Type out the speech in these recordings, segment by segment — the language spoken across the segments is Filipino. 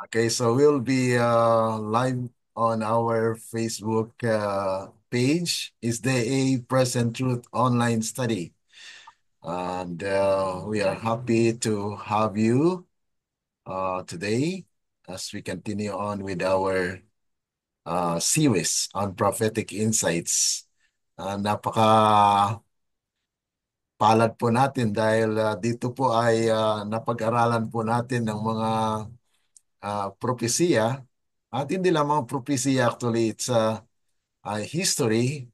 Okay, so we'll be live on our Facebook page. Is there a Present Truth online study? And we are happy to have you today as we continue on with our series on prophetic insights. Napaka palad po natin dahil dito po ay napag-aralan po natin ng mga propesiya. At hindi lamang propesiya, actually, it's a history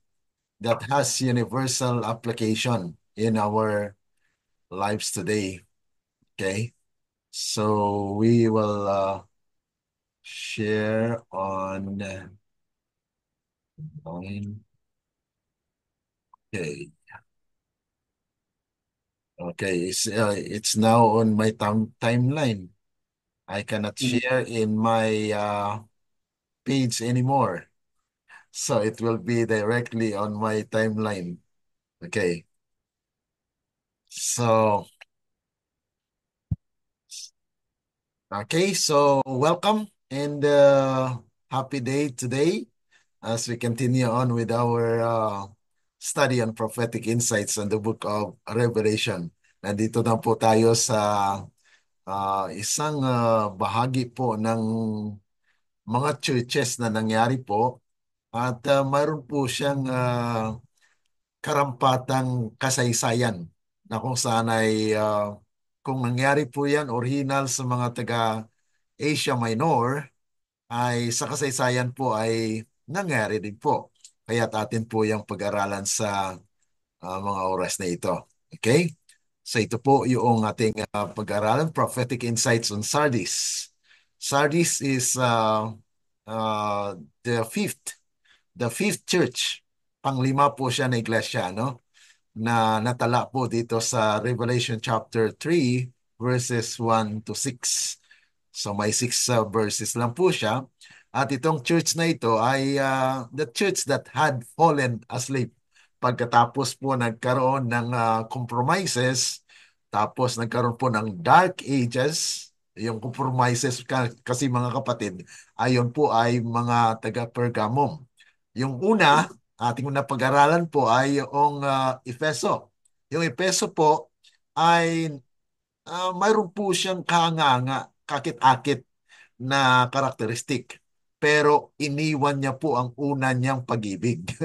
that has universal application in our lives today. Okay? So we will share on okay. Okay, it's now on my timeline. I cannot share in my page anymore. So it will be directly on my timeline. Okay. So so welcome and happy day today as we continue on with our study on prophetic insights on the book of Revelation. Nandito na po tayo sa isang bahagi po ng mga churches na nangyari po at mayroon po siyang karampatang kasaysayan na kung saan ay kung nangyari po yan original sa mga taga Asia Minor ay sa kasaysayan po ay nangyari din po. Kaya't atin po yung pag-aralan sa mga oras na ito. Okay? So ito po yung ating pag-aralan, Prophetic Insights on Sardis. Sardis is uh, the fifth church. Panglima po siya na iglesia, no? Na natala po dito sa Revelation chapter 3 verses 1 to 6. So may 6 verses lang po siya. At itong church na ito ay the church that had fallen asleep. Pagkatapos po nagkaroon ng compromises, tapos nagkaroon po ng dark ages, yung compromises kasi mga kapatid, ayon po ay mga taga-Pergamum. Yung una, ating napag-aralan po ay yung Efeso. Yung Efeso po ay mayroon po siyang kahanga-hanga, kakit-akit na karakteristik. Pero iniwan niya po ang una niyang pag-ibig.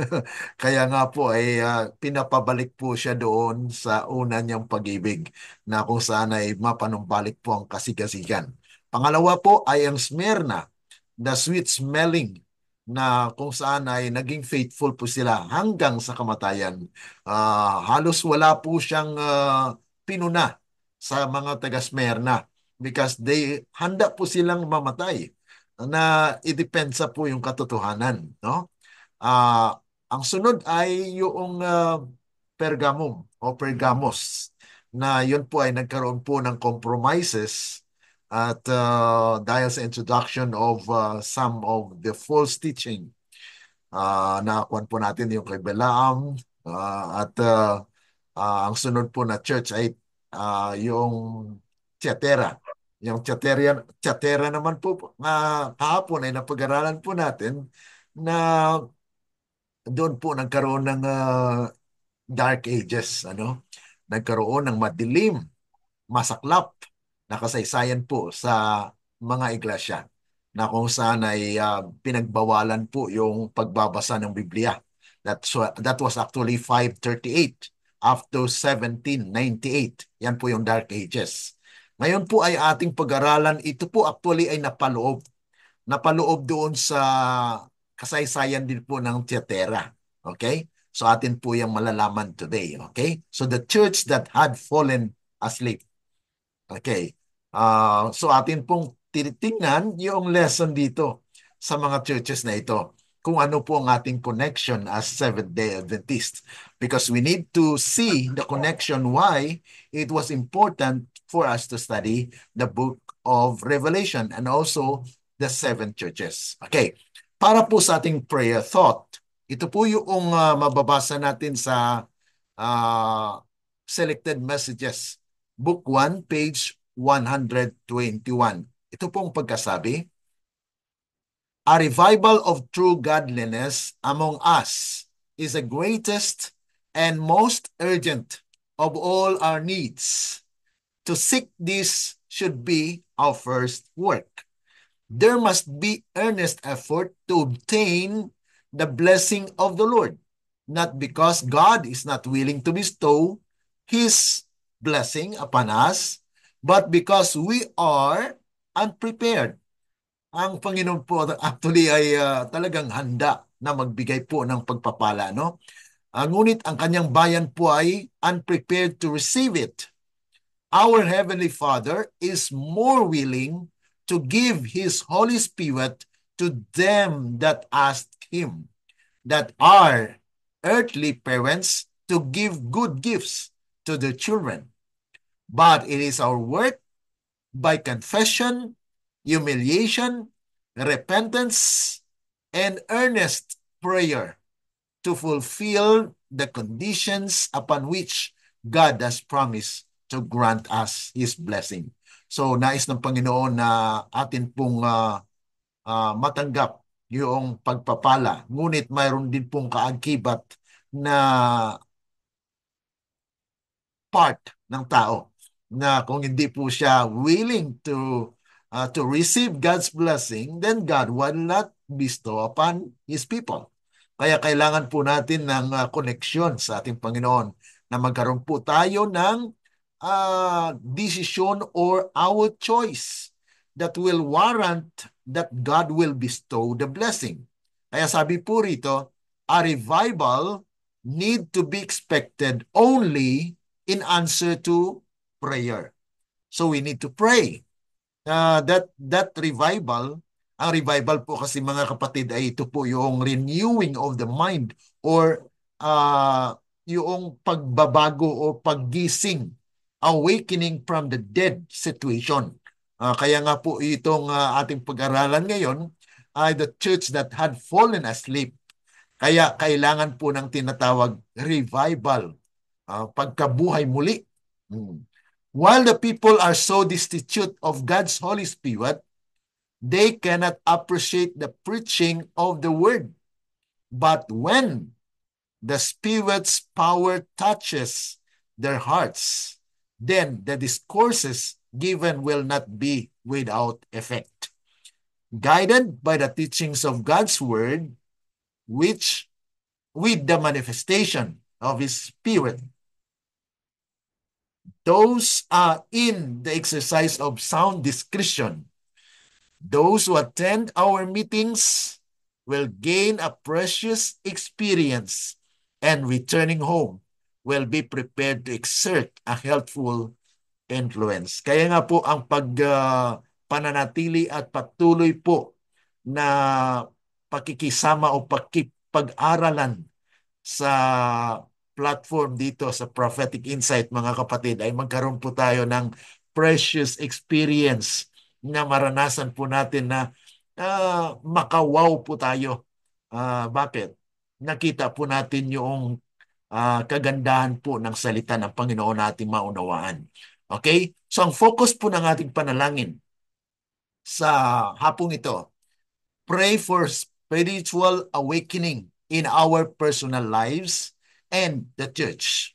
Kaya nga po ay pinapabalik po siya doon sa una niyang pag-ibig na kung saan ay mapanumbalik po ang kasigasigan. Pangalawa po ay ang Smyrna, the sweet smelling na kung saan ay naging faithful po sila hanggang sa kamatayan. Halos wala po siyang pinuna sa mga taga-Smyrna because handa po silang mamatay na idepensa po yung katotohanan, no? Ang sunod ay yung Pergamum o Pergamos na yun po ay nagkaroon po ng compromises at dahil sa introduction of some of the false teaching. Nakakuan po natin yung kay Balaam at ang sunod po na church ay yung Tiatira. Yung Tiatira naman po kahapon ay napag-aralan po natin na doon po nagkaroon ng dark ages, ano? Nagkaroon ng madilim, masaklap na kasaysayan po sa mga iglesia na kung saan ay pinagbawalan po yung pagbabasa ng Biblia. That was actually 538 after 1798. Yan po yung Dark Ages. Ngayon po ay ating pag-aralan, ito po actually ay napaloob. Napaloob doon sa kasaysayan din po ng Tiatira. Okay? So atin po yung malalaman today. Okay? So the church that had fallen asleep. Okay. So atin pong tinitingnan yung lesson dito sa mga churches na ito. Kung ano po ang ating connection as Seventh-day Adventists. Because we need to see the connection why it was important for us to study the book of Revelation and also the seven churches. Okay. Para po sa ating prayer thought, ito po yung mababasa natin sa selected messages. Book 1, page 121. Ito pong pagkasabi, a revival of true godliness among us is the greatest and most urgent of all our needs. To seek this should be our first work. There must be earnest effort to obtain the blessing of the Lord, not because God is not willing to bestow His blessing upon us, but because we are unprepared. Ang Panginoon po actually ay talagang handa na magbigay po ng pagpapala, no? Ngunit ang kanyang bayan po ay unprepared to receive it. Our Heavenly Father is more willing to give His Holy Spirit to them that ask Him, that are earthly parents to give good gifts to their children. But it is our work by confession, humiliation, repentance, and earnest prayer to fulfill the conditions upon which God has promised to grant us His blessing. So nais ng Panginoon na atin pong matanggap yung pagpapala. Ngunit mayroon din pong kaakibat na part ng tao na kung hindi po siya willing to receive God's blessing, then God will not bestow upon His people. Kaya kailangan po natin ng koneksyon sa ating Panginoon na magkaroon po tayo ng decision or our choice that will warrant that God will bestow the blessing. Kaya sabi po rito, a revival need to be expected only in answer to prayer. So we need to pray. That revival, ang revival po kasi mga kapatid ay ito po yung renewing of the mind or yung pagbabago o paggising, awakening from the dead situation. Kaya nga po itong ating pag-aralan ngayon ay the church that had fallen asleep. Kaya kailangan po ng tinatawag revival, pagkabuhay muli. While the people are so destitute of God's Holy Spirit, they cannot appreciate the preaching of the word. But when the Spirit's power touches their hearts, then the discourses given will not be without effect. Guided by the teachings of God's word, which with the manifestation of His Spirit, those are in the exercise of sound discretion. Those who attend our meetings will gain a precious experience and returning home will be prepared to exert a helpful influence. Kaya nga po ang pananatili at patuloy po na pakikisama o pag-aralan sa platform dito sa Prophetic Insight, mga kapatid, ay magkaroon po tayo ng precious experience na maranasan po natin na makawaw po tayo. Bakit? Nakita po natin yung kagandahan po ng salita ng Panginoon nating maunawaan. Okay? So ang focus po ng ating panalangin sa hapong ito, pray for spiritual awakening in our personal lives and the church.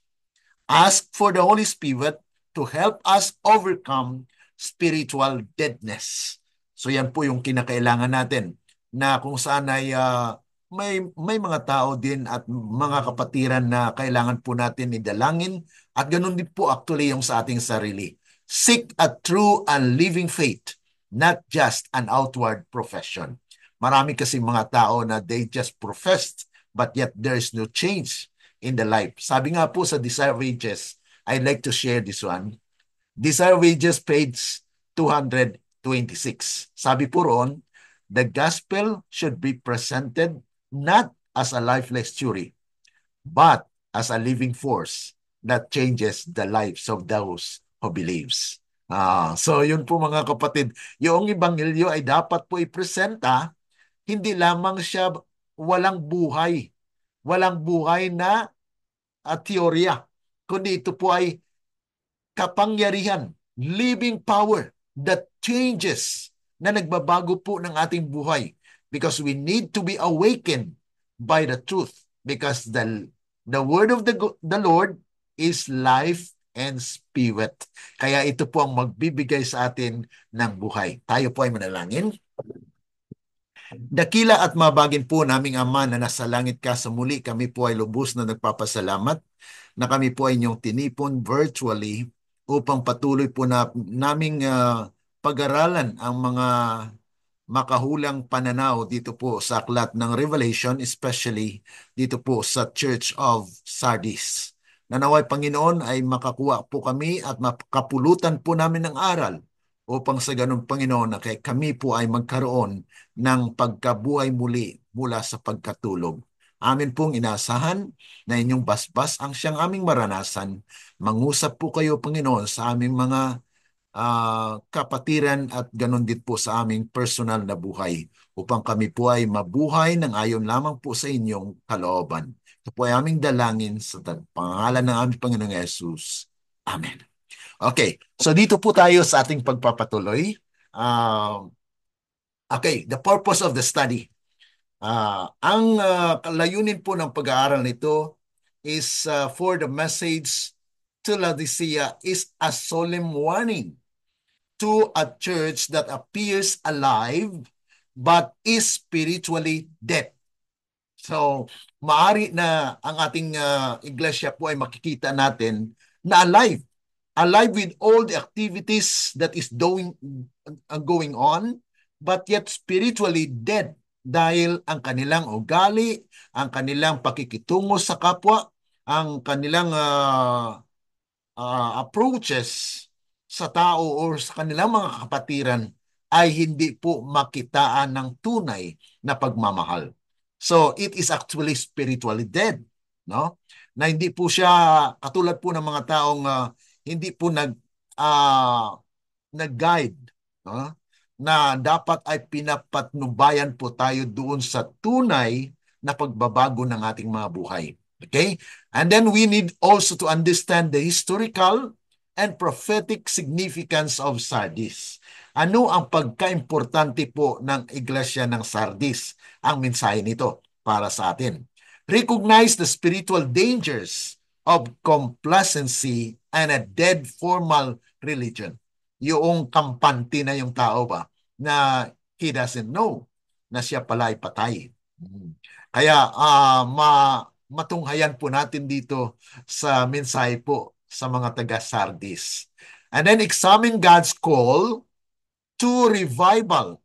Ask for the Holy Spirit to help us overcome spiritual deadness. So yan po yung kinakailangan natin na kung saan ay may mga tao din at mga kapatiran na kailangan po natin idalangin at ganun din po actually yung sa ating sarili. Seek a true and living faith, not just an outward profession. Marami kasi mga tao na they just professed but yet there is no change in the life. Sabi nga po sa Desire Wages, I'd like to share this one. Desire Wages, page 226. Sabi po roon, the gospel should be presented not as a lifeless theory, but as a living force that changes the lives of those who believes. So yun po mga kapatid, yung ebanghelyo ay dapat po ipresenta, hindi lamang siya walang buhay na teorya, kundi ito po ay kapangyarihan, living power the changes na nagbabago po ng ating buhay because we need to be awakened by the truth because the word of the Lord is life and spirit. Kaya ito po ang magbibigay sa atin ng buhay. Tayo po ay manalangin. Dakila at mabagin po naming Ama na nasa langit ka, sa muli kami po ay lubos na nagpapasalamat na kami po ay inyong tinipon virtually upang patuloy po na naming pag-aralan ang mga makahulang pananaw dito po sa aklat ng Revelation, especially dito po sa Church of Sardis. Nanaway Panginoon ay makakuha po kami at makapulutan po namin ng aral upang sa ganun Panginoon na kami po ay magkaroon ng pagkabuhay muli mula sa pagkatulog. Amin pong inaasahan na inyong basbas ang siyang aming maranasan. Mangusap po kayo, Panginoon, sa aming mga kapatiran at ganon din po sa aming personal na buhay upang kami po ay mabuhay ng ayon lamang po sa inyong kalooban. Ito po ay aming dalangin sa pangalan ng aming Panginoong Yesus. Amen. Okay, so dito po tayo sa ating pagpapatuloy. Okay, the purpose of the study. Ang layunin po ng pag-aaral nito is for the message to Laodicea is a solemn warning to a church that appears alive but is spiritually dead. So, maari na ang ating iglesia po ay makikita natin na alive. Alive with all the activities that is going on, but yet spiritually dead dahil ang kanilang ugali, ang kanilang pakikitungo sa kapwa, ang kanilang approaches sa tao o sa kanilang mga kapatiran ay hindi po makitaan ng tunay na pagmamahal. So, it is actually spiritually dead, no? Na hindi po siya katulad po ng mga taong hindi po nag-guide, no? Na dapat ay pinapatnubayan po tayo doon sa tunay na pagbabago ng ating mga buhay. Okay? And then we need also to understand the historical and prophetic significance of Sardis. Ano ang pagkaimportante po ng Iglesia ng Sardis? Ang mensahe nito para sa atin. Recognize the spiritual dangers of complacency and a dead formal religion. Yung kampante na yung tao ba na he doesn't know na siya pala ay patay. Kaya matunghayan po natin dito sa mensahe po sa mga taga-Sardis. And then examine God's call to revival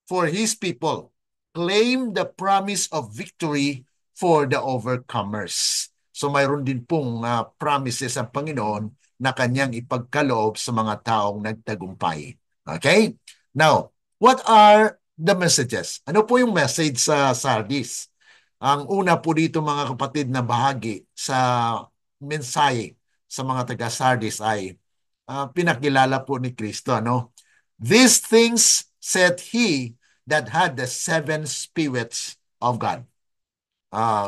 for His people. Claim the promise of victory for the overcomers. So mayroon din pong promises ang Panginoon na kanyang ipagkaloob sa mga taong nagtagumpay. Okay? Now, what are the messages? Ano po yung message sa Sardis? Ang una po dito mga kapatid na bahagi sa mensahe sa mga taga-Sardis ay pinakilala po ni Kristo. Ano? These things said He that had the seven spirits of God.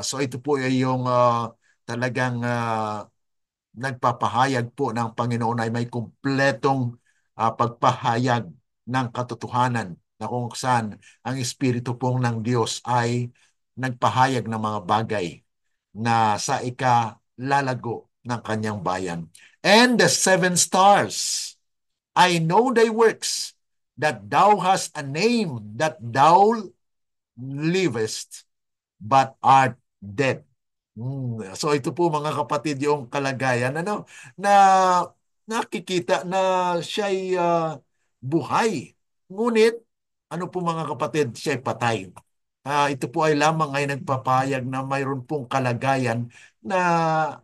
So ito po ay yung talagang nagpapahayag po ng Panginoon ay may kumpletong pagpahayag ng katotohanan na kung saan ang Espiritu pong ng Diyos ay nagpahayag ng mga bagay na sa ikalalago ng kanyang bayan. And the seven stars, I know thy works, that thou hast a name, that thou livest, but art dead. So ito po mga kapatid yung kalagayan ano na nakikita na siya'y buhay. Ngunit ano po mga kapatid, siya'y patay. Ito po ay lamang ay nagpapahayag na mayroon pong kalagayan na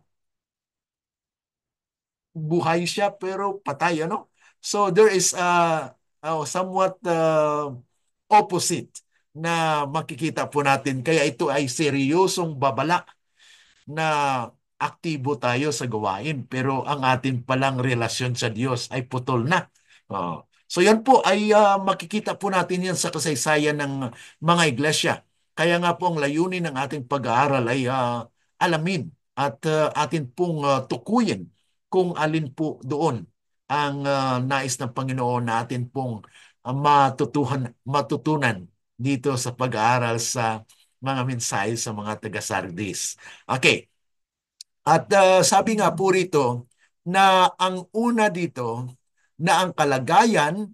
buhay siya pero patay ano. So there is somewhat opposite na makikita po natin. Kaya ito ay seryosong babala na aktibo tayo sa gawain pero ang atin palang relasyon sa Diyos ay putol na. So yan po ay makikita po natin yan sa kasaysayan ng mga iglesia. Kaya nga po ang layunin ng ating pag-aaral ay alamin at atin pong tukuyin kung alin po doon ang nais ng Panginoon natin pong matutunan dito sa pag-aaral sa mga mensahe sa mga taga-Sardis. Okay. At sabi nga po rito na ang una dito na ang kalagayan,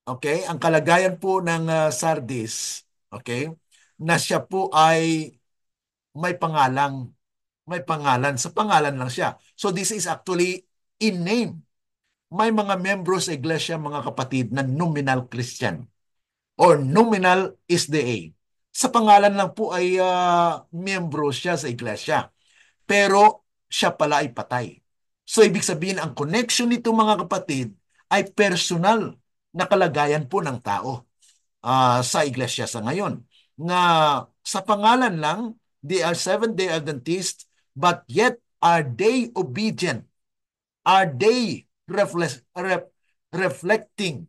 okay, ang kalagayan po ng Sardis, okay, na siya po ay may pangalan. Sa pangalan lang siya. So this is actually in name. May mga membro sa iglesia, mga kapatid, na nominal Christian or nominal SDA. Sa pangalan lang po ay membro siya sa iglesia. Pero siya pala ay patay. So ibig sabihin, ang connection nito mga kapatid ay personal na kalagayan po ng tao sa iglesia sa ngayon. Na sa pangalan lang, they are Seventh-day Adventists, but yet are they obedient? Are they reflecting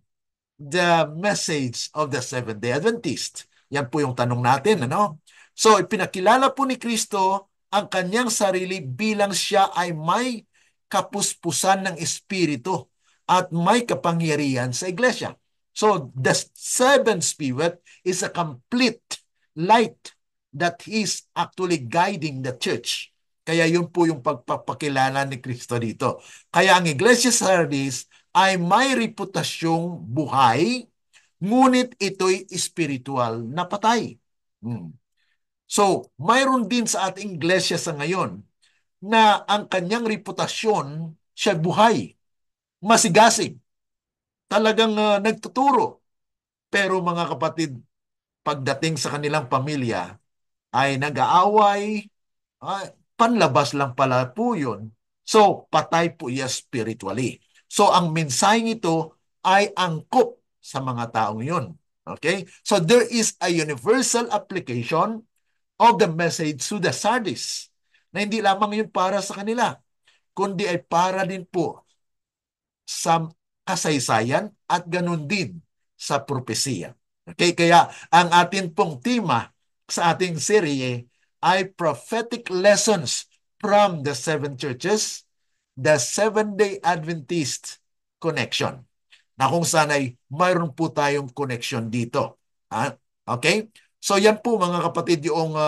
the message of the Seventh-day Adventist? Yan po yung tanong natin, ano? So, ipinakilala po ni Kristo ang kanyang sarili bilang siya ay may kapuspusan ng Espiritu at may kapangyarihan sa iglesia. So, the seventh spirit is a complete light that is actually guiding the church. Kaya yun po yung pagpapakilala ni Kristo dito. Kaya ang Iglesia Sardis ay may reputasyong buhay, ngunit ito'y spiritual na patay. So, mayroon din sa ating iglesia sa ngayon na ang kanyang reputasyon siya buhay, masigasig, talagang nagtuturo. Pero mga kapatid, pagdating sa kanilang pamilya, ay nag-aaway, panlabas lang pala po yun. So, patay po iya spiritually. So, ang mensaheng ito ay angkop sa mga taong yun. Okay? So, there is a universal application of the message to the Sardis na hindi lamang yun para sa kanila, kundi ay para din po sa kasaysayan at ganun din sa propesiya. Okay? Kaya ang atin pong tema sa ating serye ay prophetic lessons from the seven churches, the Seventh-day Adventist connection. Na kung saan ay mayroon po tayong connection dito. Okay? So yan po mga kapatid yung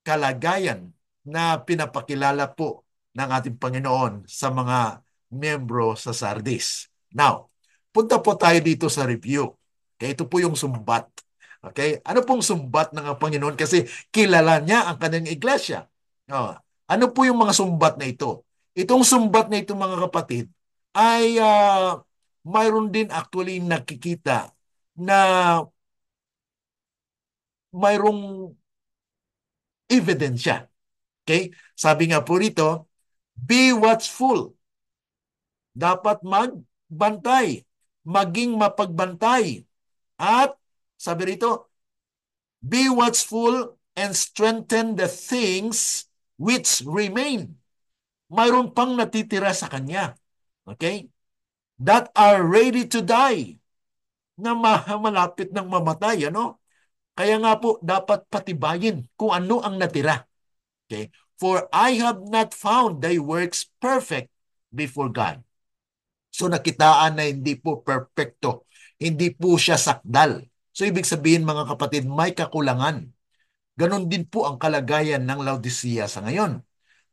kalagayan na pinapakilala po ng ating Panginoon sa mga miyembro sa Sardis. Now, punta po tayo dito sa review. Okay, ito po yung sumbat. Okay? Ano pong sumbat ng Panginoon? Kasi kilala niya ang kanyang iglesia. Ano po yung mga sumbat na ito? Itong sumbat na ito mga kapatid ay mayroon din actually nakikita na mayroong ebidensya. Okay? Sabi nga po rito, be watchful. Dapat magbantay, maging mapagbantay. At sabi rito, be watchful and strengthen the things which remain. Mayroon pang natitira sa kanya. Okay? That are ready to die. Na malapit ng mamatay, ano? Kaya nga po, dapat patibayin kung ano ang natira. Okay? For I have not found thy works perfect before God. So nakitaan na hindi po perfecto. Hindi po siya sakdal. So ibig sabihin mga kapatid, may kakulangan. Ganon din po ang kalagayan ng Laodicea sa ngayon.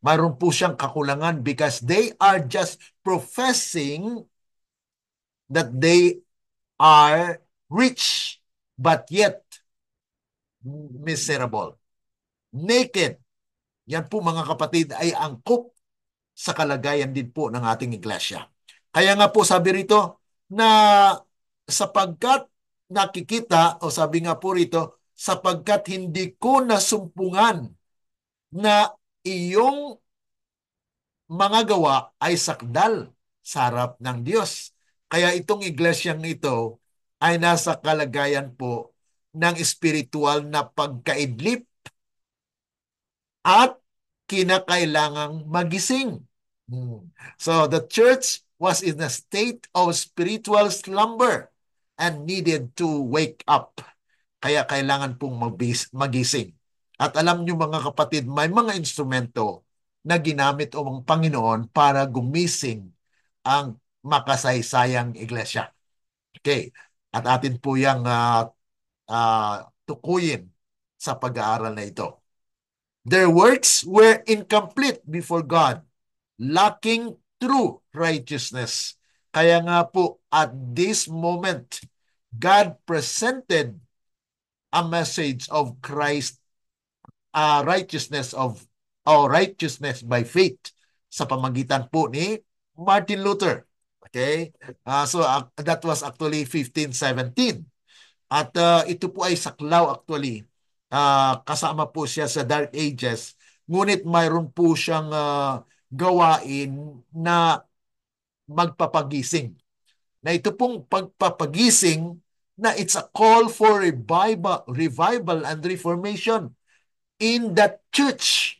Mayroon po siyang kakulangan because they are just professing that they are rich but yet miserable. Naked. Yan po mga kapatid ay angkop sa kalagayan din po ng ating iglesia. Kaya nga po sabi rito na sapagkat nakikita o sabi nga po rito sapagkat hindi ko nasumpungan na iyong mga gawa ay sakdal sa harap ng Diyos. Kaya itong iglesyang ito ay nasa kalagayan po ng espiritual na pagkaidlip at kinakailangang magising. So the church was in a state of spiritual slumber and needed to wake up. Kaya kailangan pong magising. At alam nyo mga kapatid, may mga instrumento na ginamit o ang Panginoon para gumising ang makasaysayang iglesia. Okay. At atin po yung tukuyin sa pag-aaral na ito. Their works were incomplete before God, lacking true righteousness. Kaya nga po, at this moment, God presented a message of Christ, righteousness by faith sa pamagitan po ni Martin Luther. Okay? That was actually 1517. At ito po ay saklaw actually. Kasama po siya sa Dark Ages. Ngunit mayroon po siyang gawain na magpapagising. Na ito pong pagpapagising na it's a call for revival and reformation in the church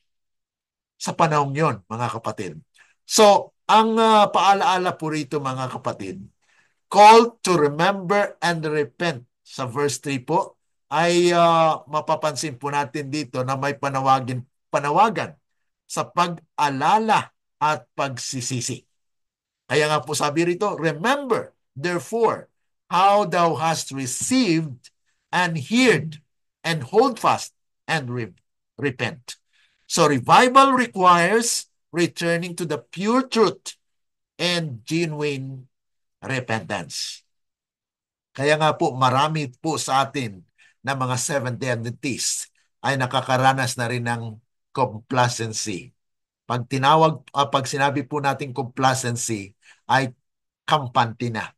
sa panahong yon, mga kapatid. So, ang paalaala po rito, mga kapatid, call to remember and repent. Sa verse 3 po, ay mapapansin po natin dito na may panawagan sa pag-alala at pagsisisi. Kaya nga po sabi rito, remember, therefore, how thou hast received and heard, and hold fast and repent. So revival requires returning to the pure truth and genuine repentance. Kaya nga po, marami po sa atin na mga Seventh-day Adventists ay nakakaranas na rin ng complacency. Pag sinabi po natin complacency, ay kampante na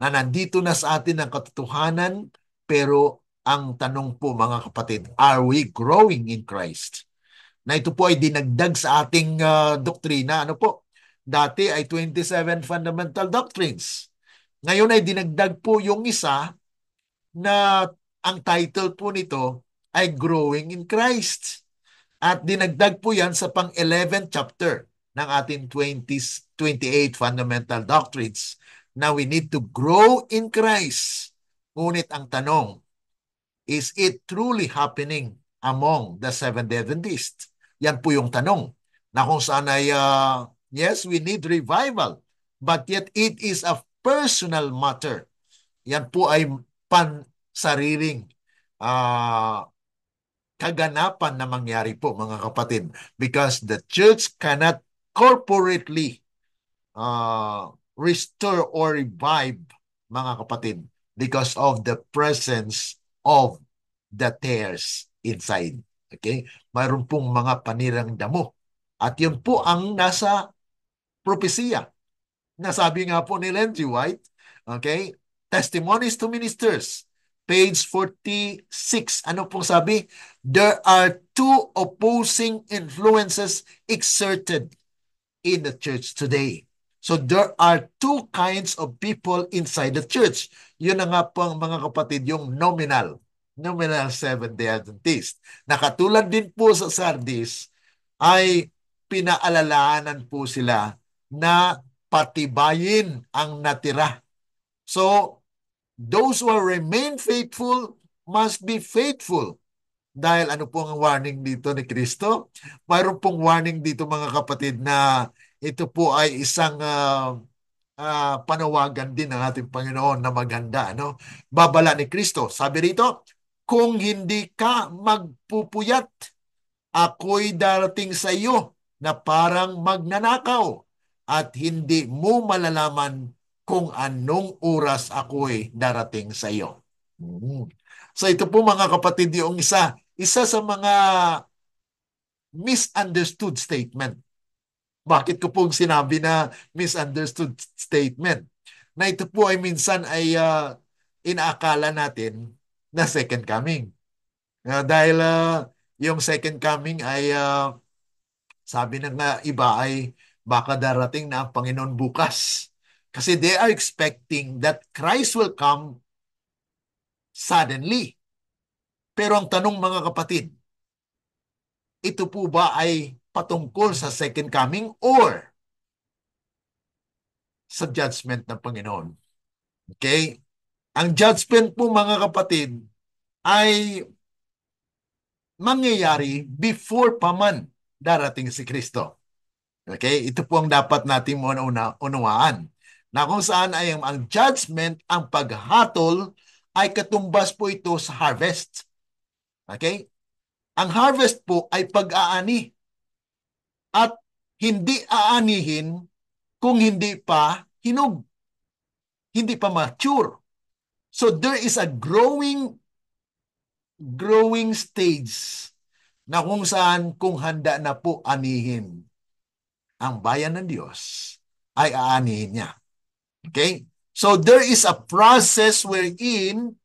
nandito na sa atin ang katotohanan, pero ang tanong po, mga kapatid, are we growing in Christ? Na ito po ay dinagdag sa ating doktrina. Ano po? Dati ay 27 fundamental doctrines. Ngayon ay dinagdag po yung isa na ang title po nito ay Growing in Christ. At dinagdag po yan sa pang-11th chapter ng ating 28 fundamental doctrines na we need to grow in Christ. Ngunit ang tanong, is it truly happening among the Seventh-day Adventists? Yan po yung tanong. Na kung saan ay, yes, we need revival, but yet it is a personal matter. Yan po ay pansariling kaganapan na mangyari po, mga kapatid, because the church cannot corporately restore or revive, mga kapatid, because of the presence of the tares inside. Okay? Mayroon pong mga panirang damo. At yun po ang nasa propesiya. Nasabi nga po ni Ellen G. White, okay? Testimonies to Ministers, page 46. Ano pong sabi? There are two opposing influences exerted in the church today. So there are two kinds of people inside the church. Yun na nga po, mga kapatid, yung nominal Seventh-day Adventist. Nakatulad din po sa Sardis, ay pinaalalahanan po sila na patibayin ang natira. So, those who remain faithful must be faithful. Dahil ano po ang warning dito ni Kristo? Mayroon pong warning dito, mga kapatid, na ito po ay isang panawagan din ng ating Panginoon na maganda. Ano? Babala ni Kristo. Sabi rito, kung hindi ka magpupuyat, ako'y darating sa iyo na parang magnanakaw at hindi mo malalaman kung anong oras ako'y darating sa iyo. So ito po, mga kapatid, yung isa sa mga misunderstood statement. Bakit ko pong sinabi na misunderstood statement? Na ito po ay minsan ay inaakala natin na second coming. Dahil yung second coming ay sabi ng iba ay baka darating na ang Panginoon bukas. Kasi they are expecting that Christ will come suddenly. Pero ang tanong, mga kapatid, ito po ba ay patungkol sa second coming or sa judgment ng Panginoon? Okay? Ang judgment po, mga kapatid, ay mangyayari before pa man darating si Kristo. Okay? Ito po ang dapat natin unawaan. Na kung saan ay ang judgment, ang paghatol, ay katumbas po ito sa harvest. Okay? Ang harvest po ay pag-aani. At hindi aanihin kung hindi pa hinog, hindi pa mature. So there is a growing stage na kung saan kung handa na po anihin ang bayan ng Diyos, ay aanihin niya. Okay? So there is a process wherein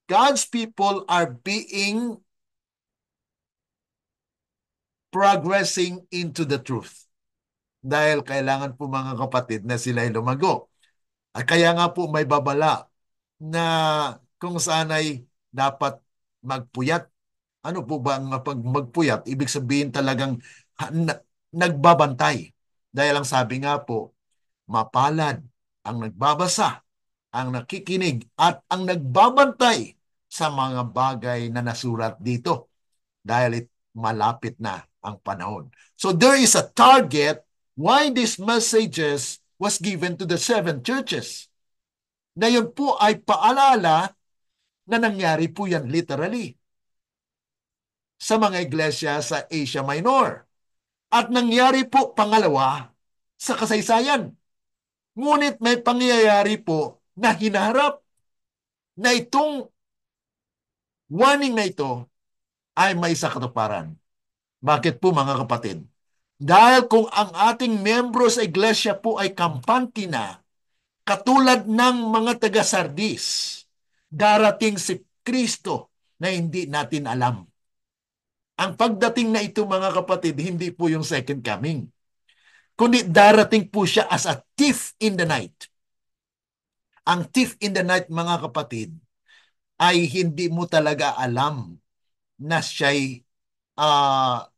God's people are being progressing into the truth. Dahil kailangan po mga kapatid na sila ay lumago. At kaya nga po may babala na kung saan ay dapat magpuyat. Ano po ba ang pag magpuyat? Ibig sabihin talagang nagbabantay. Dahil ang sabi nga po, mapalad ang nagbabasa, ang nakikinig, at ang nagbabantay sa mga bagay na nasulat dito. Dahil malapit na ang panahon. So there is a target why these messages was given to the 7 churches. Na yun po ay paalala na nangyari po yan literally sa mga iglesia sa Asia Minor. At nangyari po pangalawa sa kasaysayan. Ngunit may pangyayari po na hinaharap na itong warning na ito ay may sa katuparan. Bakit po mga kapatid? Dahil kung ang ating membro sa iglesia po ay kampante na, katulad ng mga taga-Sardis, darating si Kristo na hindi natin alam. Ang pagdating na ito mga kapatid, hindi po yung second coming, kundi darating po siya as a thief in the night. Ang thief in the night mga kapatid, ay hindi mo talaga alam na siya'y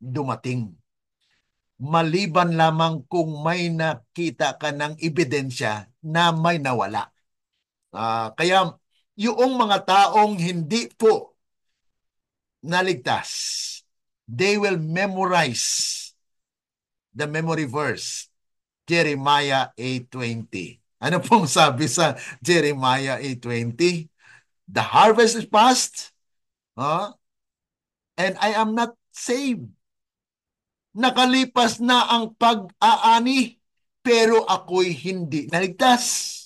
dumating. Maliban lamang kung may nakita ka ng ebidensya na may nawala. Kaya yung mga taong hindi po naligtas, they will memorize the memory verse, Jeremiah 8:20. Ano pong sabi sa Jeremiah 8:20? The harvest is past, and I am not saved. Nakalipas na ang pag-aani, pero ako'y hindi naligtas.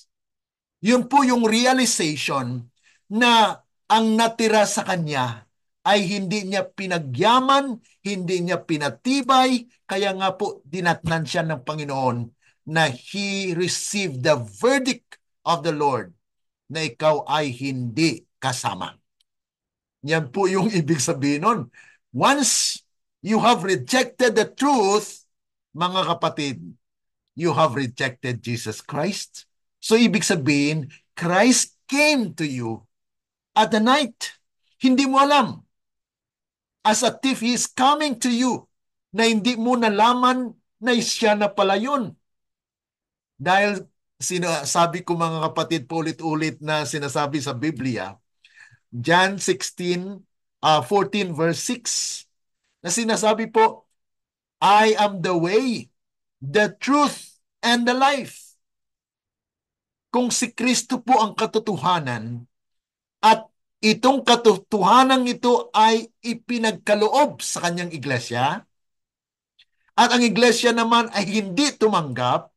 Yun po yung realization na ang natira sa kanya ay hindi niya pinagyaman, hindi niya pinatibay, kaya nga po dinatnan siya ng Panginoon na he received the verdict of the Lord na ikaw ay hindi kasama. Yan po yung ibig sabihin nun. Once you have rejected the truth, mga kapatid, you have rejected Jesus Christ. So ibig sabihin, Christ came to you at the night. Hindi mo alam. As a thief, He is coming to you na hindi mo nalaman na siya na pala yun. Dahil sinasabi ko mga kapatid paulit-ulit na sinasabi sa Biblia, John 14 verse 6, na sinasabi po, I am the way, the truth, and the life. Kung si Kristo po ang katotohanan at itong katotohanan ito ay ipinagkaloob sa kanyang iglesia at ang iglesia naman ay hindi tumanggap,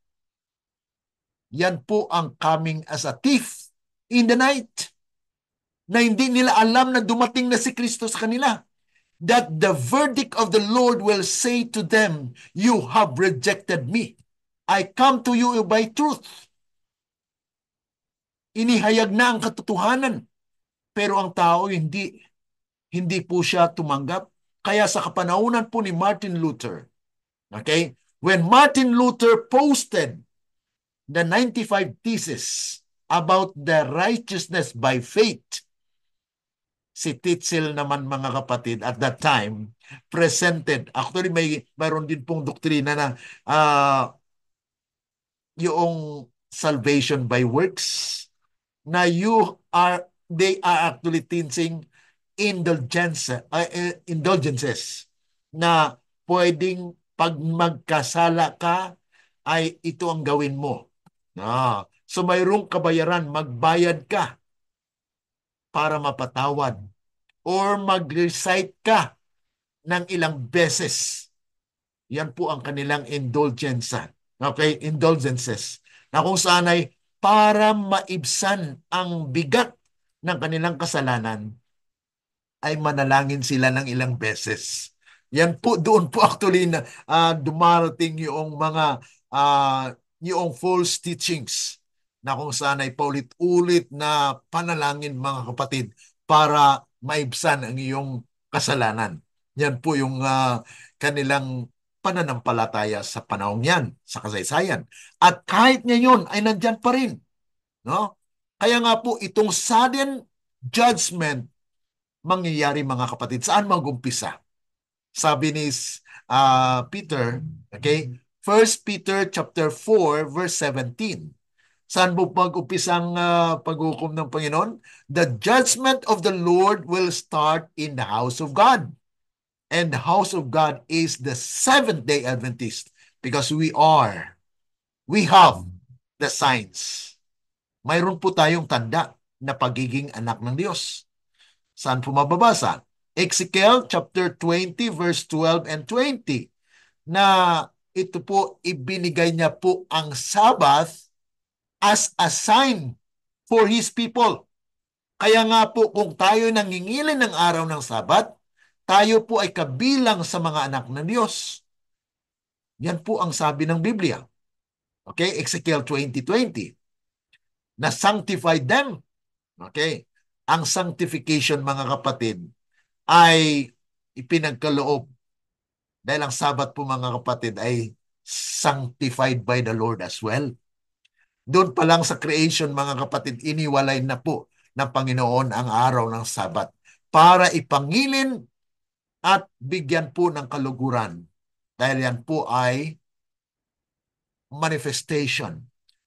yan po ang coming as a thief in the night na hindi nila alam na dumating na si Kristo sa kanila. That the verdict of the Lord will say to them, you have rejected me. I come to you by truth. Inihayag na ang katotohanan. Pero ang tao hindi po siya tumanggap. Kaya sa kapanahunan po ni Martin Luther, okay, when Martin Luther posted the 95 Theses about the righteousness by faith, si Tetzel naman mga kapatid at that time presented, actually mayroon din pong doktrina na yung salvation by works, na they are actually teaching indulgences na pwedeng pag magkasala ka ay ito ang gawin mo. So mayroong kabayaran, magbayad ka para mapatawad or mag-recite ka ng ilang beses. Yan po ang kanilang indulgence. Okay? Indulgences. Na kung saan ay para maibsan ang bigat ng kanilang kasalanan, ay manalangin sila ng ilang beses. Yan po, doon po actually na dumarating yung mga yung false teachings na kung saan ay paulit-ulit na panalangin mga kapatid para maibsan ang iyong kasalanan. Yan po yung kanilang pananampalataya sa panahong yan, sa kasaysayan. At kahit ngayon ay nandyan pa rin. No? Kaya nga po itong sudden judgment mangyayari mga kapatid. Saan mag-umpisa? Sabi ni Peter, okay? First Peter chapter 4 verse 17. Saan po mag-umpisa ang paghukom ng Panginoon? The judgment of the Lord will start in the house of God. And the house of God is the Seventh-day Adventist because we have the signs. Mayroon po tayong tanda na pagiging anak ng Diyos. Saan po mababasa? Ezekiel chapter 20 verse 12 and 20 na ito po ibinigay niya po ang Sabbath as a sign for His people. Kaya nga po kung tayo nangingilin ng araw ng Sabat, tayo po ay kabilang sa mga anak ng Diyos. Yan po ang sabi ng Biblia. Okay, Ezekiel 20:20. Na sanctify them. Okay, ang sanctification mga kapatid ay ipinagkaloob dahil ang Sabat po mga kapatid ay sanctified by the Lord as well. Doon pa lang sa creation mga kapatid, iniwalay na po ng Panginoon ang araw ng Sabat para ipangilin at bigyan po ng kaluguran. Dahil yan po ay manifestation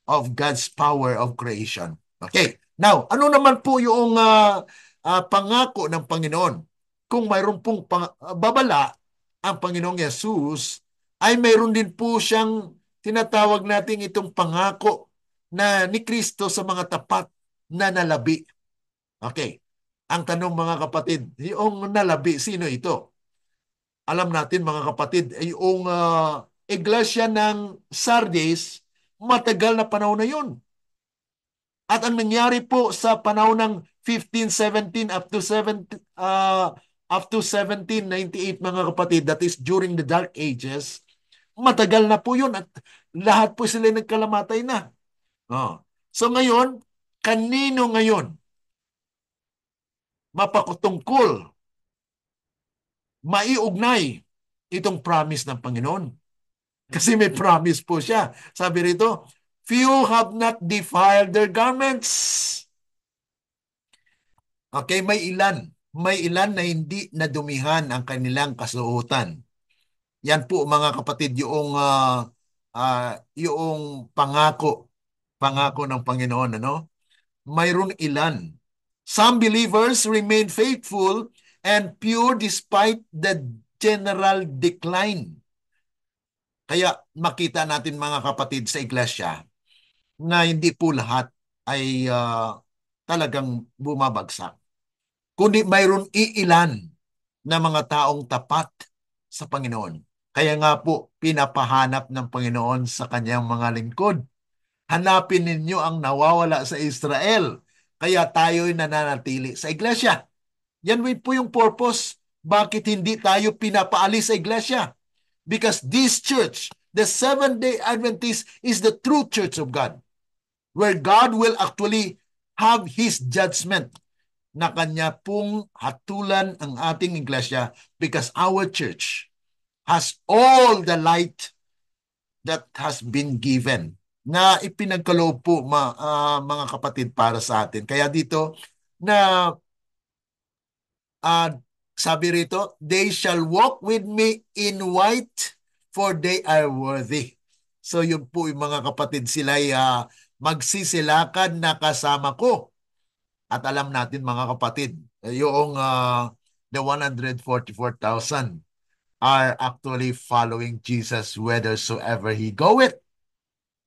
of God's power of creation. Okay. Now, ano naman po yung pangako ng Panginoon? Kung mayroon pong babala ang Panginoong Yesus, ay mayroon din po siyang tinatawag natin itong pangako na ni Kristo sa mga tapat na nalabi. Okay. Ang tanong mga kapatid, yung nalabi, sino ito? Alam natin mga kapatid, yung iglesia ng Sardis, matagal na panahon na yun. At ang nangyari po sa panahon ng 1517 up to 1798 mga kapatid, that is during the Dark Ages, matagal na po yun at lahat po sila nagkalamatay na. Oh. So ngayon, kanino ngayon mapakutungkol, maiugnay itong promise ng Panginoon? Kasi may promise po siya. Sabi rito, few have not defiled their garments. Okay, may ilan na hindi nadumihan ang kanilang kasuotan. Yan po mga kapatid, yung pangako ng Panginoon, ano? Mayroon ilan. Some believers remain faithful and pure despite the general decline. Kaya makita natin mga kapatid sa iglesia na hindi po lahat ay talagang bumabagsak. Kundi mayroon iilan na mga taong tapat sa Panginoon. Kaya nga po, pinapahanap ng Panginoon sa kanyang mga lingkod. Hanapin ninyo ang nawawala sa Israel. Kaya tayo'y nananatili sa iglesia. Yan po yung purpose. Bakit hindi tayo pinapaalis sa iglesia? Because this church, the Seventh-day Adventist, is the true church of God, where God will actually have His judgment na kanya pong hatulan ang ating iglesia because our church has all the light that has been given na ipinagkaloob po mga kapatid para sa atin. Kaya dito na sabi rito, they shall walk with me in white for they are worthy. So yun po yung mga kapatid, sila'y magsisilakan na kasama ko. At alam natin mga kapatid, yung the 144,000 are actually following Jesus whithersoever He goeth.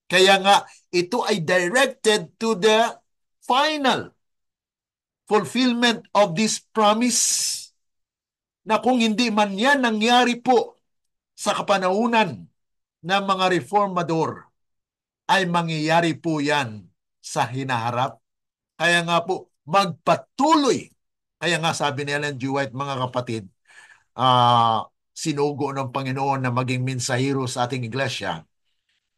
Kaya nga, ito ay directed to the final fulfillment of this promise na kung hindi man yan nangyari po sa kapanahunan ng mga reformador, ay mangyayari po yan sa hinaharap. Kaya nga po, magpatuloy. Kaya nga sabi ni Ellen G. White, mga kapatid, sinugo ng Panginoon na maging mensahero sa ating iglesia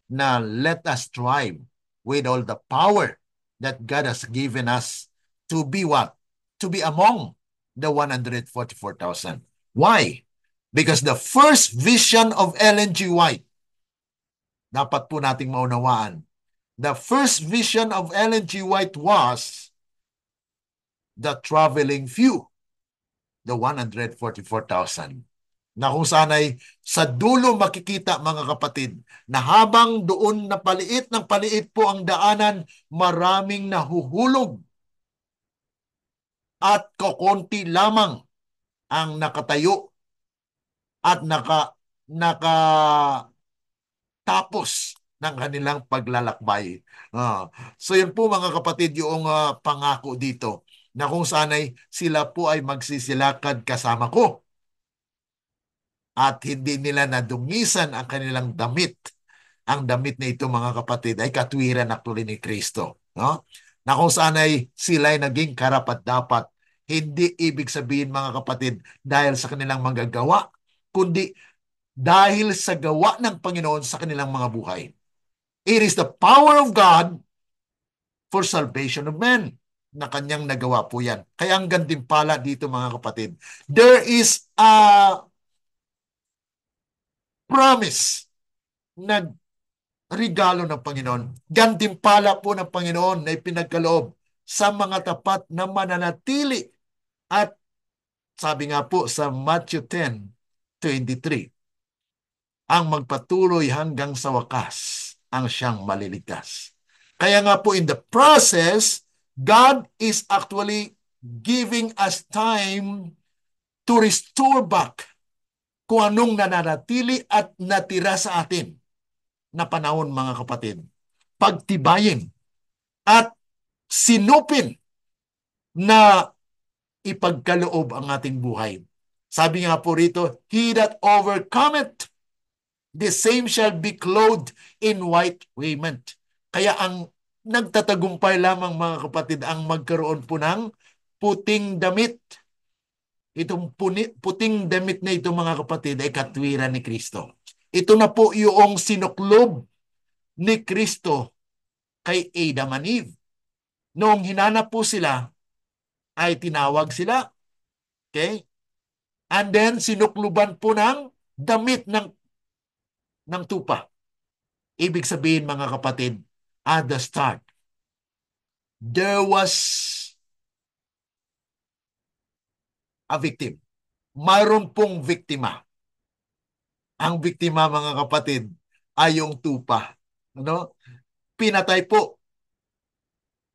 na let us strive with all the power that God has given us to be what? To be among the 144,000. Why? Because the first vision of Ellen G. White, dapat po nating maunawaan, the first vision of Ellen G. White was the traveling few, the 144,000. Na kung saan ay sa dulo makikita, mga kapatid, na habang doon na paliit ng paliit po ang daanan, maraming nahuhulog at kokonti lamang ang nakatayo at nakatapos ng kanilang paglalakbay. So yun po, mga kapatid, yung pangako dito na kung saan ay sila po ay magsisilakad kasama ko at hindi nila nadumisan ang kanilang damit. Ang damit na ito, mga kapatid, ay katwiran actually ni Kristo. No? Na kung saan ay sila ay naging karapat-dapat. Hindi ibig sabihin, mga kapatid, dahil sa kanilang magagawa, kundi dahil sa gawa ng Panginoon sa kanilang mga buhay. It is the power of God for salvation of men na kanyang nagawa po yan. Kaya ang gantimpala dito, mga kapatid, there is a promise na regalo ng Panginoon. Gantimpala po ng Panginoon na ipinagkaloob sa mga tapat na mananatili. At sabi nga po sa Matthew 10:23, ang magpatuloy hanggang sa wakas ang siyang maliligtas. Kaya nga po in the process, God is actually giving us time to restore back kung anong nananatili at natira sa atin na panahon, mga kapatid. Pagtibayin at sinupin na ipagkaloob ang ating buhay. Sabi nga po rito, he that overcometh, the same shall be clothed in white raiment. Kaya ang nagtatagumpay lamang, mga kapatid, ang magkaroon po ng puting damit. Itong puting damit na ito, mga kapatid, ay katwiran ni Kristo. Ito na po yung sinuklob ni Kristo kay Adam and Eve. Noong hinanap po sila, ay tinawag sila. Okay? And then, sinukluban po ng damit ng tupa. Ibig sabihin, mga kapatid, at the start, there was a victim. Mayroon pong biktima. Ang biktima, mga kapatid, ay yung tupa. Ano? Pinatay po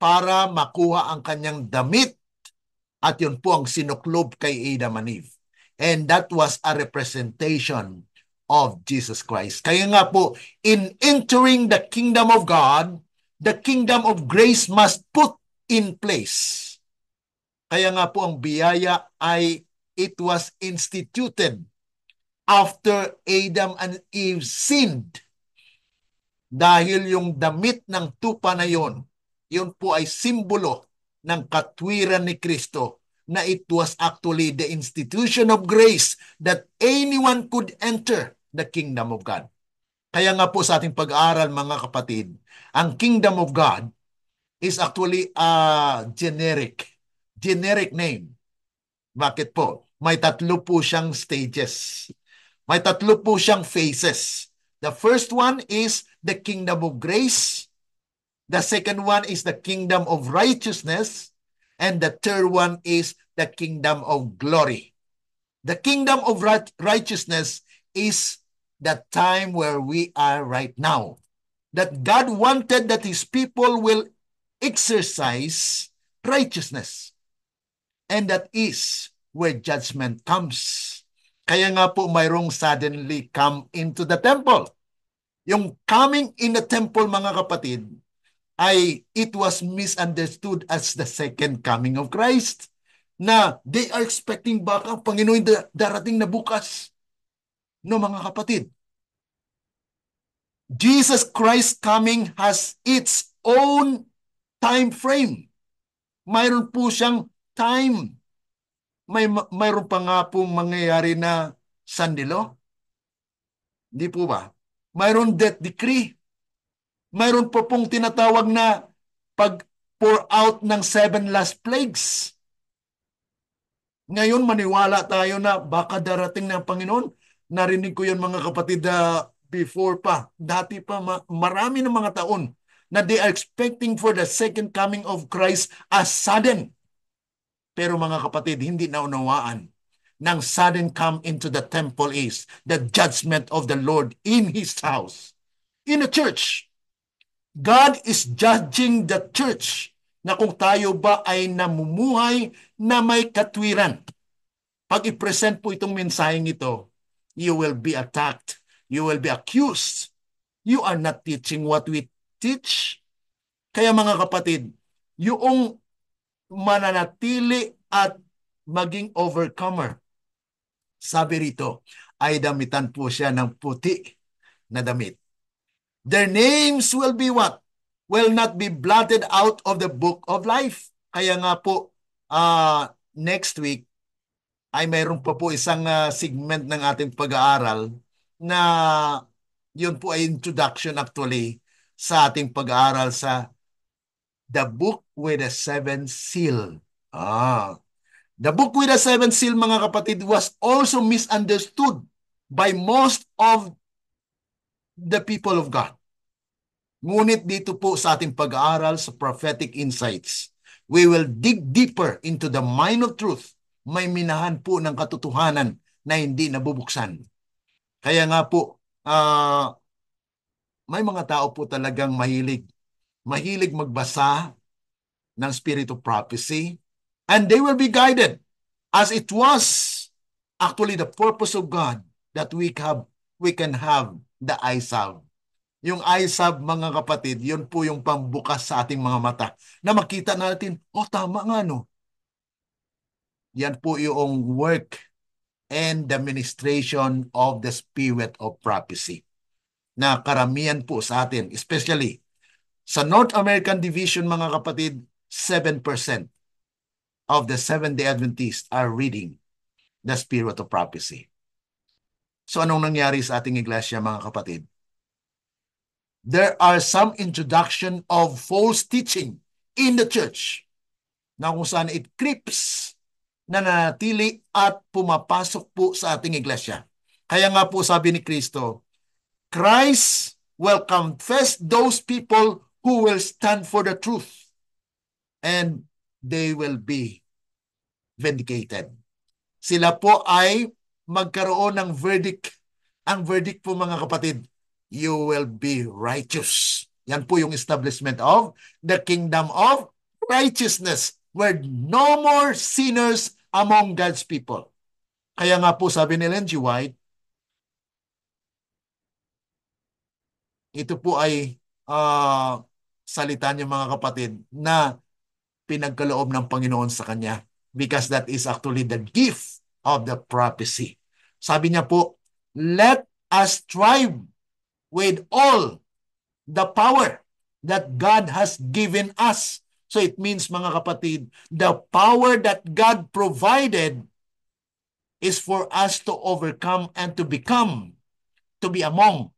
para makuha ang kanyang damit. At yun po ang sinuklob kay Adam and Eve. And that was a representation of Jesus Christ. Kaya nga po, in entering the kingdom of God, the kingdom of grace must put in place. Kaya nga po ang biyaya ay it was instituted after Adam and Eve sinned. Dahil yung damit ng tupa na yun po ay simbolo ng katwiran ni Kristo na it was actually the institution of grace that anyone could enter the kingdom of God. Kaya nga po sa ating pag-aaral, mga kapatid, ang kingdom of God is actually a generic name. Bakit po? May tatlo po siyang stages. May tatlo po siyang phases. The first one is the kingdom of grace. The second one is the kingdom of righteousness. And the third one is the kingdom of glory. The kingdom of righteousness is the time where we are right now. That God wanted that His people will exercise righteousness. And that is where judgment comes. Kaya nga po mayroong suddenly come into the temple. Yung coming in the temple, mga kapatid, ay it was misunderstood as the second coming of Christ. Na they are expecting baka ang Panginoon darating na bukas. No, mga kapatid. Jesus Christ coming has its own time frame. Mayroon po siyang time. Mayroon pa nga pong mangyayari na sandilo. Hindi po ba? Mayroon death decree. Mayroon po pong tinatawag na pag-pour out ng 7 last plagues. Ngayon, maniwala tayo na baka darating ng Panginoon. Narinig ko yun, mga kapatid, before pa. Dati pa, marami ng mga taon na they are expecting for the second coming of Christ as sudden. Pero mga kapatid, hindi naunawaan ng sudden come into the temple is the judgment of the Lord in His house. In the church, God is judging the church na kung tayo ba ay namumuhay na may katwiran. Pag i-present po itong mensaheng ito, you will be attacked. You will be accused. You are not teaching what we teach. Kaya mga kapatid, yung mananatili at maging overcomer, sabi rito, ay damitan po siya ng puti na damit. Their names will be what? Will not be blotted out of the book of life. Kaya nga po, next week, ay mayroon pa po isang segment ng ating pag-aaral na yun po ay introduction actually sa ating pag-aaral sa The Book with the Seven Seal. The Book with the Seven Seal, mga kapatid, was also misunderstood by most of the people of God. Ngunit dito po sa ating pag-aaral sa prophetic insights, we will dig deeper into the mine of truth. May minahan po ng katotohanan na hindi nabubuksan. Kaya nga po, may mga tao po talagang mahilig magbasa ng spirit of prophecy, and they will be guided as it was actually the purpose of God that we can have the eyes of. Yung eyes of, mga kapatid, yun po yung pambukas sa ating mga mata na makita natin, tama nga no. Yan po yung work and the ministration of the spirit of prophecy na karamihan po sa atin, especially sa North American Division, mga kapatid, 7% of the Seventh-day Adventists are reading the spirit of prophecy. So anong nangyari sa ating iglesia, mga kapatid? There are some introduction of false teaching in the church na kung saan it creeps na nanatili at pumapasok po sa ating iglesia. Kaya nga po sabi ni Kristo, Christ will confess those people who will stand for the truth and they will be vindicated. Sila po ay magkaroon ng verdict. Ang verdict po, mga kapatid, you will be righteous. Yan po yung establishment of the kingdom of righteousness where no more sinners among God's people. Kaya nga po sabi ni Ellen G. White, ito po ay salita niya, mga kapatid, na pinagkaloob ng Panginoon sa kanya because that is actually the gift of the prophecy. Sabi niya po, let us strive with all the power that God has given us. So it means, mga kapatid, the power that God provided is for us to overcome and to be among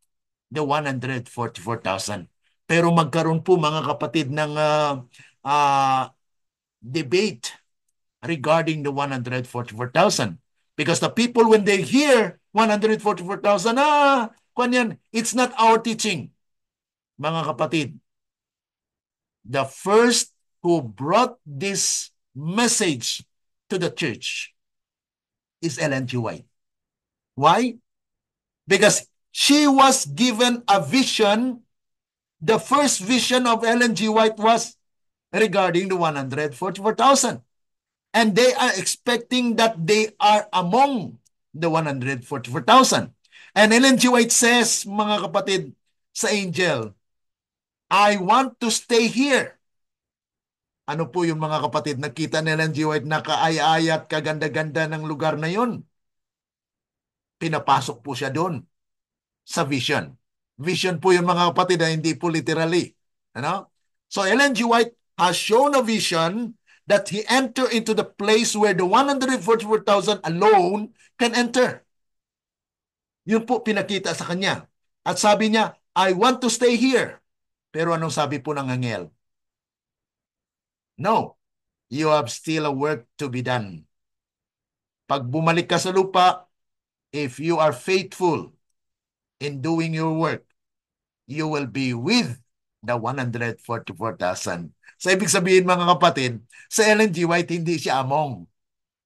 the 144,000. Pero magkaroon po, mga kapatid, ng debate regarding the 144,000. Because the people, when they hear 144,000, it's not our teaching. Mga kapatid, the first who brought this message to the church is Ellen G. White. Why? Because she was given a vision. The first vision of Ellen G. White was regarding the 144,000. And they are expecting that they are among the 144,000. And Ellen G. White says, mga kapatid, sa angel, I want to stay here. Ano po yung mga kapatid? Nakita ni Ellen G. White na kaaya-aya at kaganda-ganda ng lugar na yon. Pinapasok po siya doon sa vision. Vision po yung mga kapatid na hindi po literally. Ano? So Ellen G. White has shown a vision that he enter into the place where the 144,000 alone can enter. Yun po pinakita sa kanya. At sabi niya, I want to stay here. Pero anong sabi po ng anghel? No, you have still a work to be done. Pag bumalik ka sa lupa, if you are faithful in doing your work, you will be with the 144,000. So ibig sabihin mga kapatid, sa Ellen G. White hindi siya among.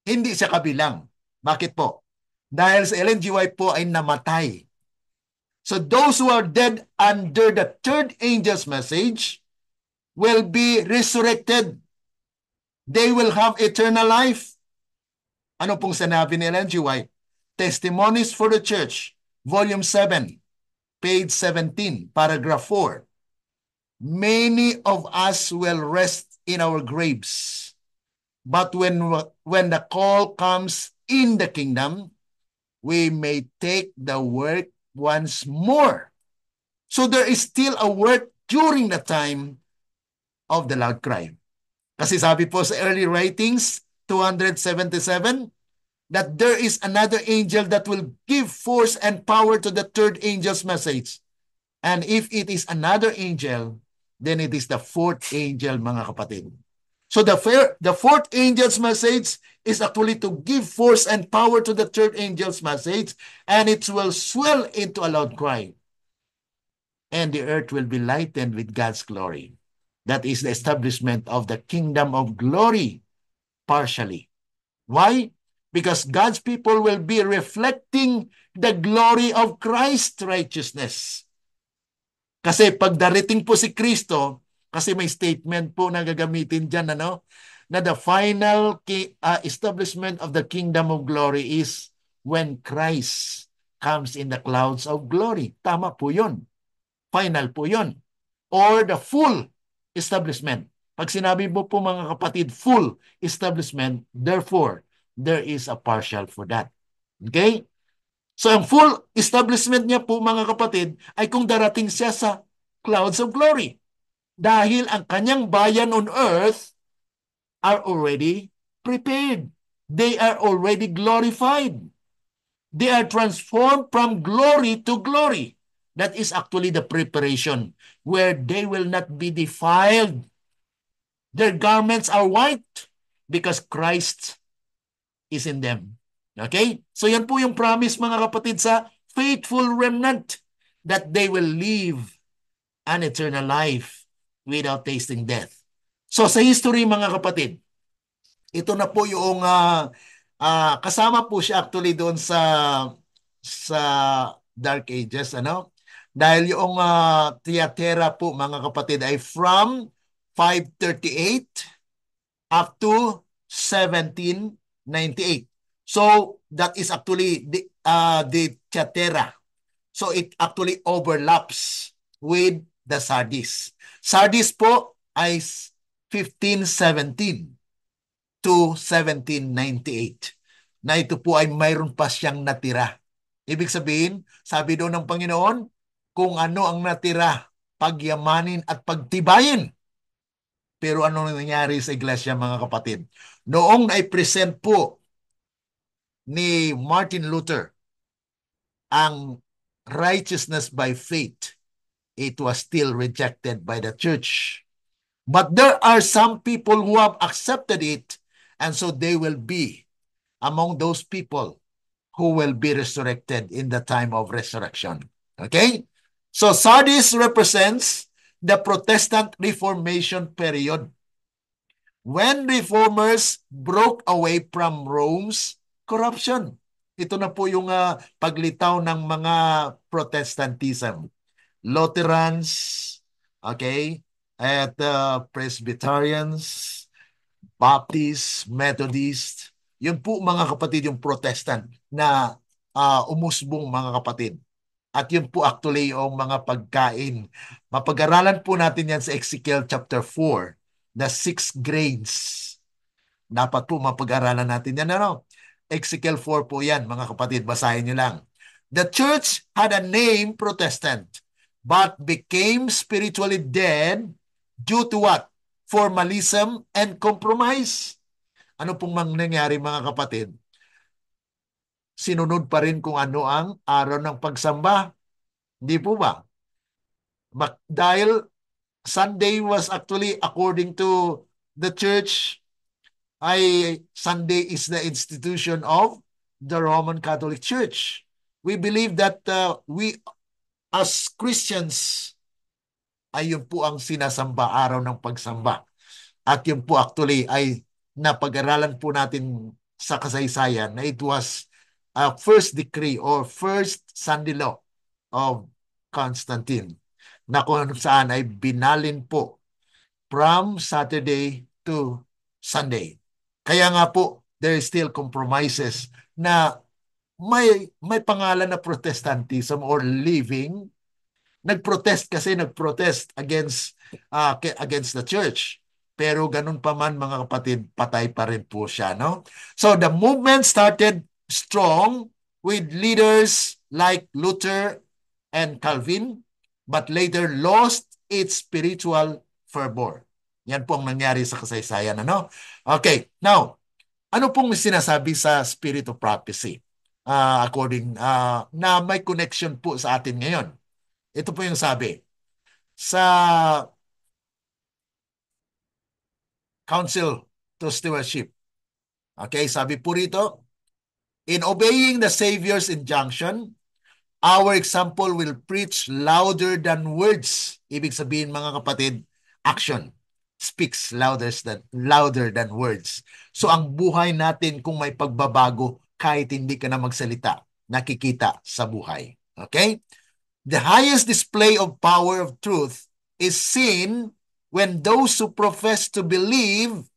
Hindi siya kabilang. Bakit po? Dahil sa Ellen G. White po ay namatay. So those who are dead under the third angel's message will be resurrected. They will have eternal life. Ano pong sinabi ni Ellen G. White? Testimonies for the Church, Volume 7, page 17, paragraph 4. Many of us will rest in our graves. But when the call comes in the kingdom, we may take the work once more. So there is still a work during the time of the loud cry. Kasi sabi po sa early writings, 277, that there is another angel that will give force and power to the third angel's message. And if it is another angel, then it is the fourth angel, mga kapatid. So the fourth angel's message is actually to give force and power to the third angel's message, and it will swell into a loud cry. And the earth will be lightened with God's glory. That is the establishment of the kingdom of glory, partially. Why? Because God's people will be reflecting the glory of Christ's righteousness. Kasi pag darating po si Kristo, kasi may statement po na gagamitin dyan, ano? Na the final establishment of the kingdom of glory is when Christ comes in the clouds of glory. Tama po yun. Final po yun. Or the full establishment. Pag sinabi mo po mga kapatid, full establishment, therefore, there is a partial for that. Okay? So ang full establishment niya po mga kapatid ay kung darating siya sa clouds of glory. Dahil ang kanyang bayan on earth are already prepared. They are already glorified. They are transformed from glory to glory. That is actually the preparation where they will not be defiled. Their garments are white because Christ is in them. Okay? So yan po yung promise mga kapatid sa faithful remnant that they will live an eternal life without tasting death. So sa history mga kapatid, ito na po yung kasama po siya actually doon sa Dark Ages, ano? Dahil yung Thyatira po mga kapatid ay from 538 up to 1798. So that is actually the Thyatira. So it actually overlaps with the Sardis. Sardis po ay 1517 to 1798. Na ito po ay mayroon pa siyang natira. Ibig sabihin, sabi doon ng Panginoon, kung ano ang natira, pagyamanin at pagtibayin. Pero ano nangyari sa iglesia mga kapatid? Noong na-present po ni Martin Luther ang righteousness by faith, it was still rejected by the church. But there are some people who have accepted it, and so they will be among those people who will be resurrected in the time of resurrection. Okay? So Sardis represents the Protestant Reformation period, when reformers broke away from Rome's corruption. Ito na po yung paglitaw ng mga Protestantism. Lutherans, okay, at Presbyterians, Baptists, Methodists, yun po mga kapatid yung Protestant na umusbong mga kapatid. At yun po actually yung mga pagkain. Mapag-aralan po natin yan sa Ezekiel chapter 4, the 6 grains. Dapat po mapag-aralan natin yan. Ano? Ezekiel 4 po yan, mga kapatid. Basahin nyo lang. The church had a name Protestant, but became spiritually dead due to what? Formalism and compromise. Ano pong nangyari, mga kapatid? Sinunod pa rin kung ano ang araw ng pagsamba. Hindi po ba? Dahil Sunday was actually, according to the church, Sunday is the institution of the Roman Catholic Church. We believe that we as Christians ay yun po ang sinasamba, araw ng pagsamba. At yun po actually ay napag-aralan po natin sa kasaysayan na it was a first decree or first Sunday law of Constantine na kung saan ay binalin po from Saturday to Sunday. Kaya nga po, there is still compromises na may pangalan na Protestantism or living. Nagprotest against the church. Pero ganun pa man, mga kapatid, patay pa rin po siya, no? So the movement started strong with leaders like Luther and Calvin, but later lost its spiritual fervor. Yan po ang nangyari sa kasaysayan, ano? Okay, now, ano pong sinasabi sa Spirit of Prophecy? Na may connection po sa atin ngayon. Ito po yung sabi. Sa Council to Stewardship. Okay, sabi po rito, in obeying the Savior's injunction, our example will preach louder than words. Ibig sabihin, mga kapatid, action speaks louder than words. So ang buhay natin kung may pagbabago kahit hindi ka na magsalita, nakikita sa buhay. Okay? The highest display of power of truth is seen when those who profess to believe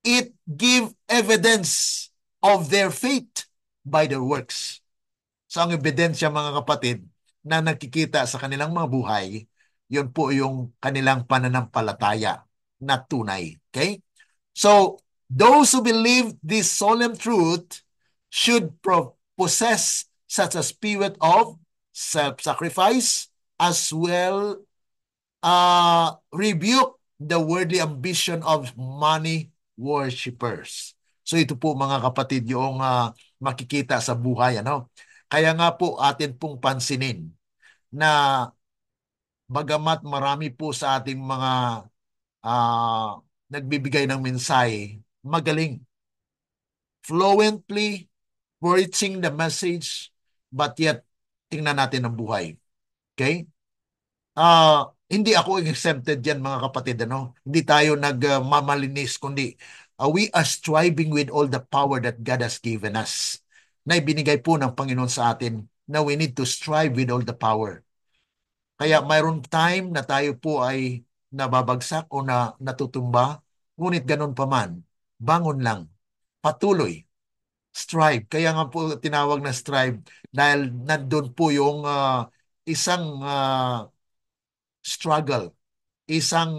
it give evidence of their faith by their works. So ang ebidensya, mga kapatid, na nakikita sa kanilang mga buhay, yun po yung kanilang pananampalataya na tunay. Okay? So, those who believe this solemn truth should possess such a spirit of self-sacrifice as well rebuke the worldly ambition of money worshippers. So ito po, mga kapatid, yung makikita sa buhay. Ano? Kaya nga po atin pong pansinin na bagamat marami po sa ating mga nagbibigay ng mensahe, magaling, fluently preaching the message, but yet tingnan natin ang buhay. Okay? Hindi ako exempted dyan, mga kapatid. Ano? Hindi tayo nagmamalinis, kundi we are striving with all the power that God has given us. Na ibinigay po ng Panginoon sa atin na we need to strive with all the power. Kaya mayroon time na tayo po ay nababagsak o natutumba, ngunit ganun pa man, bangon lang, patuloy, strive. Kaya nga po tinawag na strive dahil nandun po yung isang struggle, isang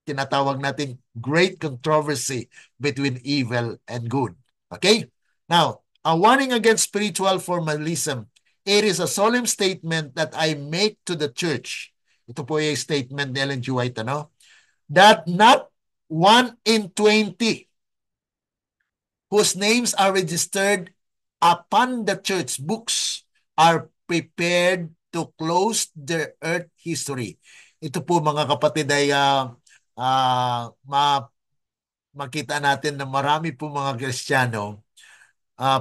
tinatawag nating great controversy between evil and good. Okay? Now, a warning against spiritual formalism. It is a solemn statement that I make to the church. Ito po yung statement ni Ellen G. White, ano? That not 1 in 20 whose names are registered upon the church books are prepared to close their earth history. Ito po, mga kapatid, ay makita natin na marami po mga Kristiyano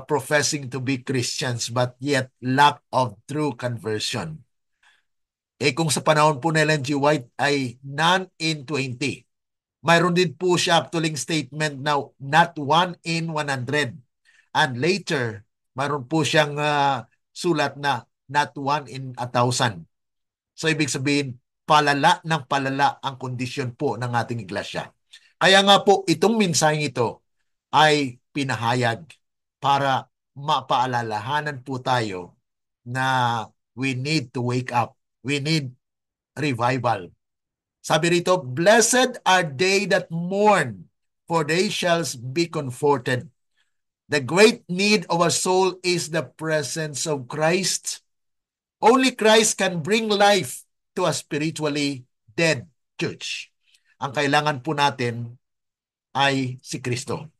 professing to be Christians but yet lack of true conversion. Kung sa panahon po ni Ellen G. White ay none in 20. Mayroon din po siya actually statement na not 1 in 100. And later, mayroon po siyang sulat na not 1 in 1,000. So ibig sabihin, palala ng palala ang kondisyon po ng ating iglesia. Kaya nga po, itong mensaheng ito ay pinahayag para mapaalalahanan po tayo na we need to wake up. We need revival. Sabi rito, blessed are they that mourn, for they shall be comforted. The great need of our soul is the presence of Christ. Only Christ can bring life to a spiritually dead church. Ang kailangan po natin ay si Kristo.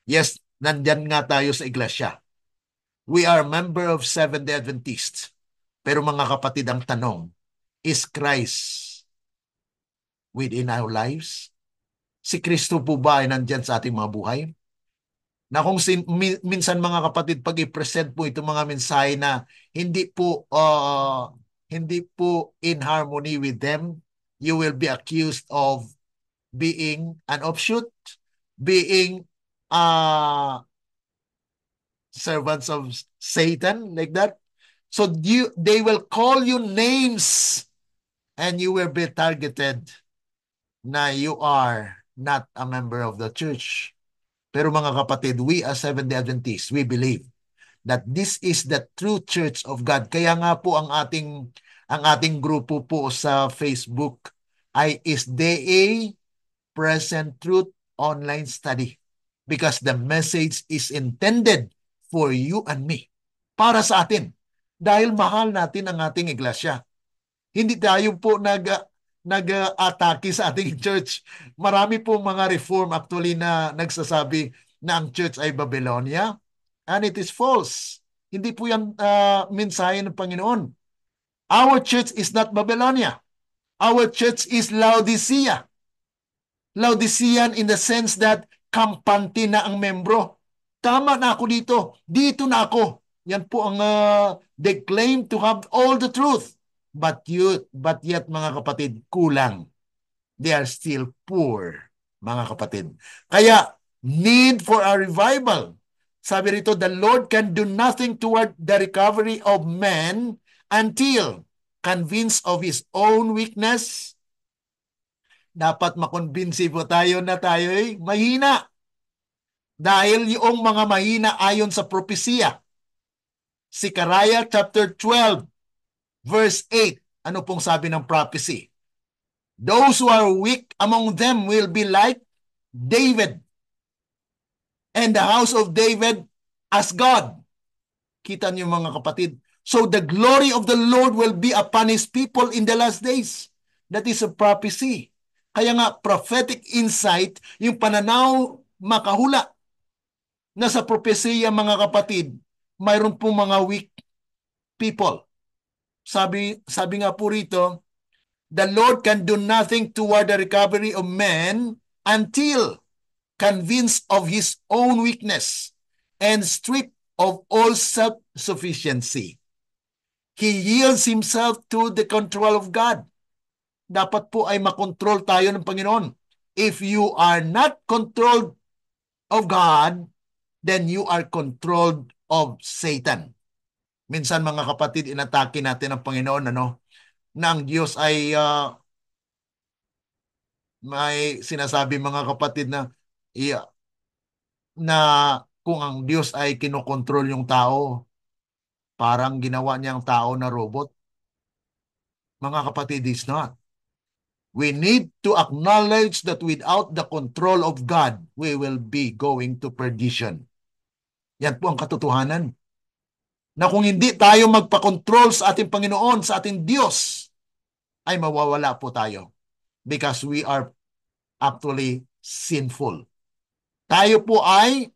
Yes, nandyan nga tayo sa iglesia. We are a member of Seventh-day Adventists. Pero mga kapatid, ang tanong, is Christ within our lives? Si Kristo po ba ay nandyan sa ating mga buhay? Na kung minsan mga kapatid, pag i-present po itong mga mensahe na hindi po in harmony with them, you will be accused of being an offshoot, being servants of Satan, like that. So they will call you names and you will be targeted na you are not a member of the church. Pero mga kapatid, we as Seventh-day Adventists, we believe that this is the true church of God. Kaya nga po ang ating grupo po sa Facebook ay is DA Present Truth Online Study, because the message is intended for you and me. Para sa atin. Dahil mahal natin ang ating iglesia. Hindi tayo po nag-atake sa ating church. Marami po mga reform actually na nagsasabi na ang church ay Babylonia, and it is false. Hindi po yan mensahe ng Panginoon. Our church is not Babylonia. Our church is Laodicea. Laodicean in the sense that kampante na ang membro. Tama na ako dito. Dito na ako. Yan po ang they claim to have all the truth. But yet mga kapatid, kulang. They are still poor, mga kapatid. Kaya, need for a revival. Sabi rito, the Lord can do nothing toward the recovery of man until convinced of his own weakness. Dapat makonbinsi po tayo na tayo'y mahina. Dahil yung mga mahina ayon sa propesiya. Zechariah chapter 12, verse 8. Ano pong sabi ng prophecy? Those who are weak among them will be like David, and the house of David as God. Kita niyo mga kapatid. So the glory of the Lord will be upon His people in the last days. That is a prophecy. Kaya nga, prophetic insight, yung pananaw makahula na sa propesiya mga kapatid, mayroon pong mga weak people. Sabi nga po rito, the Lord can do nothing toward the recovery of man until convinced of his own weakness and stripped of all self-sufficiency. He yields himself to the control of God. Dapat po ay makontrol tayo ng Panginoon. If you are not controlled of God, then you are controlled of Satan. Minsan mga kapatid, inatake natin ang Panginoon, na ang Diyos ay may sinasabi mga kapatid na kung ang Diyos ay kinokontrol yung tao, parang ginawa niya ang tao na robot. Mga kapatid, it's not. We need to acknowledge that without the control of God, we will be going to perdition. Yan po ang katotohanan. Na kung hindi tayo magpakontrol sa ating Panginoon, sa ating Diyos, ay mawawala po tayo. Because we are actually sinful. Tayo po ay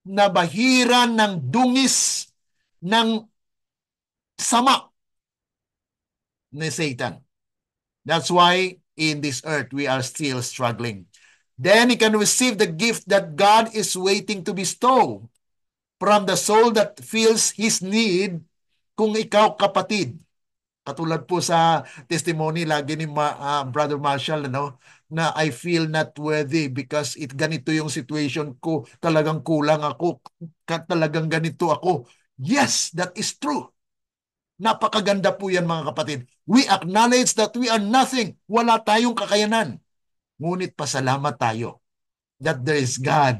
nabahiran ng dungis ng sama ni Satan. That's why in this earth we are still struggling. Then he can receive the gift that God is waiting to bestow from the soul that feels his need. Kung ikaw kapatid, katulad po sa testimony lagi ni Brother Marshall, na I feel not worthy because ganito yung situation ko, talagang kulang ako, talagang ganito ako. Yes, that is true. Napakaganda po yan mga kapatid. We acknowledge that we are nothing. Wala tayong kakayanan. Ngunit pasalamat tayo that there is God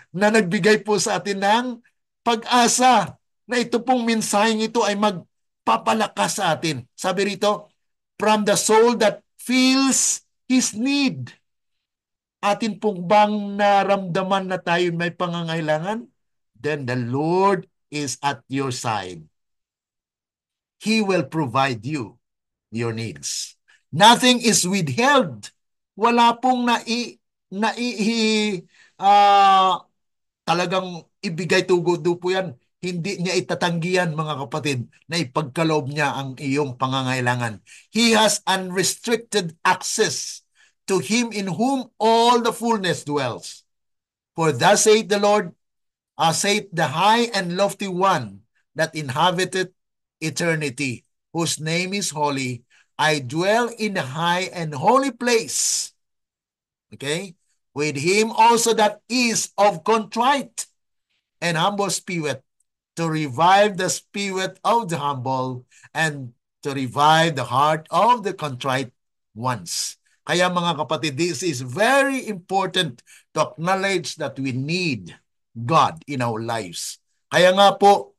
na nagbigay po sa atin ng pag-asa na ito pong mensaheng ito ay papalakas sa atin. Sabi rito, from the soul that feels his need. Atin pong bang naramdaman na tayo may pangangailangan? Then the Lord is at your side. He will provide you your needs. Nothing is withheld. Wala pong ah, talagang ibigay tugo-do po yan. Hindi niya itatanggihan, mga kapatid, na ipagkaloob niya ang iyong pangangailangan. He has unrestricted access to him in whom all the fullness dwells. For thus saith the Lord, saith the high and lofty one that inhabiteth eternity, whose name is holy. I dwell in the high and holy place. Okay? With him also that is of contrite and humble spirit, to revive the spirit of the humble and to revive the heart of the contrite ones. Kaya mga kapatid, this is very important to acknowledge that we need God in our lives. Kaya nga po,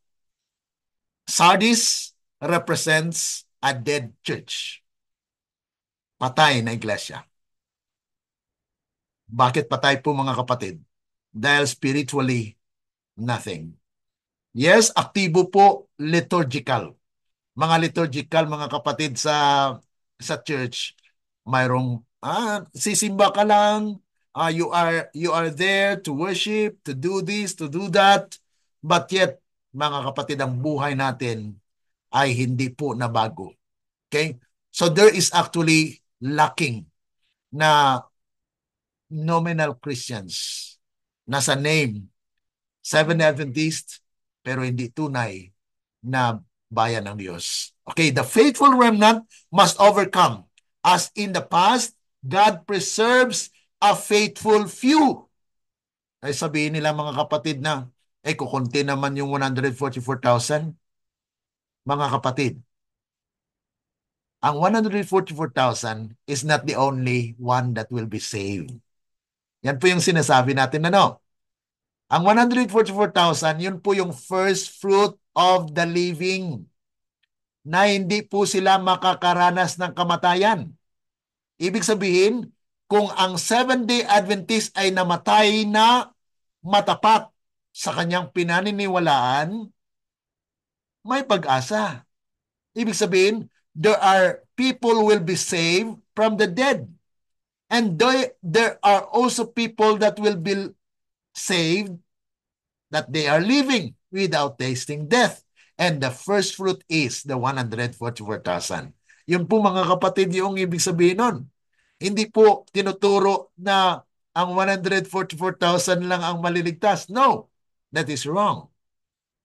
Sardis represents a dead church. Patay na iglesia. Bakit patay po mga kapatid? Dahil spiritually, nothing. Yes, aktibo po liturgical. Mga liturgical, mga kapatid, sa church, mayroong sisimba ka lang, you are there to worship, to do this, to do that, but yet, mga kapatid, ang buhay natin ay hindi po nabago. Okay? So there is actually lacking na nominal Christians. Nasa name, Seventh Adventist, pero hindi tunay na bayan ng Diyos. Okay, the faithful remnant must overcome. As in the past, God preserves a faithful few. Ay sabihin nila mga kapatid na, kukunti naman yung 144,000. Mga kapatid, ang 144,000 is not the only one that will be saved. Yan po yung sinasabi natin, ano? Ang 144,000, yun po yung first fruit of the living, na hindi po sila makakaranas ng kamatayan. Ibig sabihin, kung ang Seventh-day Adventist ay namatay na matapat sa kanyang pinaniniwalaan, may pag-asa. Ibig sabihin, there are people will be saved from the dead. And there are also people that will be saved that they are living without tasting death. And the first fruit is the 144,000. Yun po mga kapatid yung ibig sabihin nun. Hindi po tinuturo na ang 144,000 lang ang maliligtas. No, that is wrong.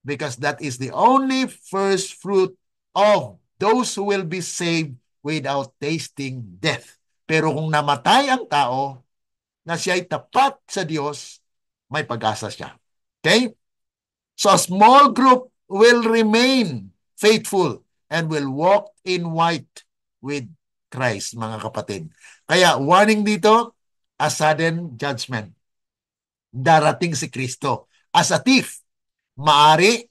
Because that is the only first fruit of those who will be saved without tasting death. Pero kung namatay ang tao, na siya'y tapat sa Diyos, may pag-asa siya. Okay? So a small group will remain faithful and will walk in white with Christ, mga kapatid. Kaya warning dito, a sudden judgment. Darating si Kristo. As a thief, maari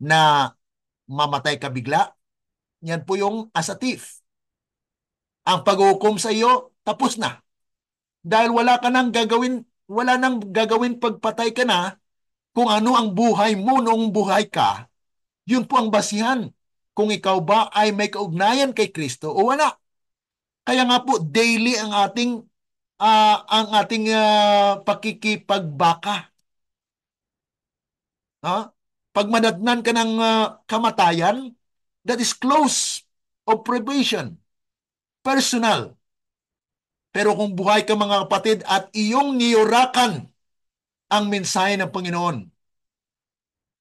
na mamatay ka bigla. Yan po yung as a thief. Ang paghukom sa iyo, tapos na. Dahil wala nang gagawin pagpatay ka na, kung ano ang buhay mo noong buhay ka, yun po ang basihan kung ikaw ba ay may kaugnayan kay Kristo o wala. Kaya nga po, daily ang ating pakikipagbaka. Pag manadnan ka ng kamatayan, that is close of probation, personal. Pero kung buhay ka mga kapatid at iyong niyurakan ang mensahe ng Panginoon,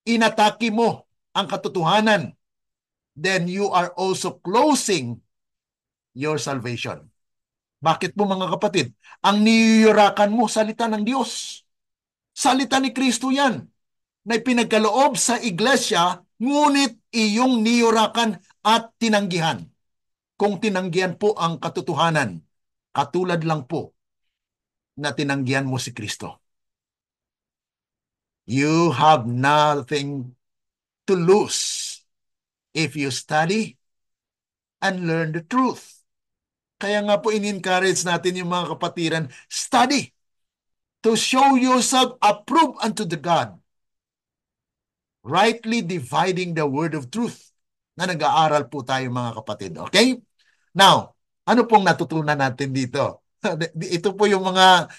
inatake mo ang katotohanan, then you are also closing your salvation. Bakit po mga kapatid? Ang niyurakan mo, salita ng Diyos. Salita ni Kristo yan, na pinagkaloob sa iglesia, ngunit iyong niyurakan at tinanggihan. Kung tinanggihan po ang katotohanan, katulad lang po na tinanggihan mo si Kristo. You have nothing to lose if you study and learn the truth. Kaya nga po in-encourage natin yung mga kapatiran, study to show yourself approved unto the God, rightly dividing the word of truth. Na nag-aaral po tayo mga kapatid. Okay? Now, ano pong natutunan natin dito? Ito po yung mga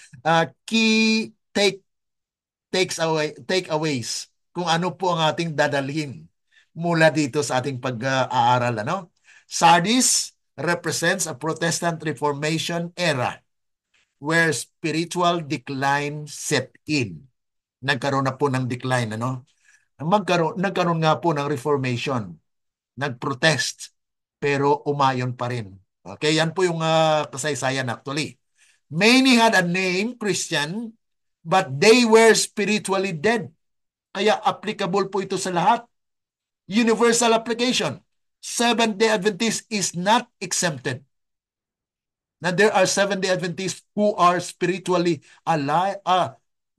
key takeaways kung ano po ang ating dadalhin mula dito sa ating pag-aaral. Sardis represents a Protestant Reformation era where spiritual decline set in. Nagkaroon na po ng decline. Nagkaroon nga po ng Reformation. Nag-protest pero umayon pa rin. Okay, yan po yung kasaysayan actually. Many had a name, Christian, but they were spiritually dead. Kaya applicable po ito sa lahat. Universal application. Seventh-day Adventist is not exempted. Now, there are Seventh-day Adventists who are spiritually alive.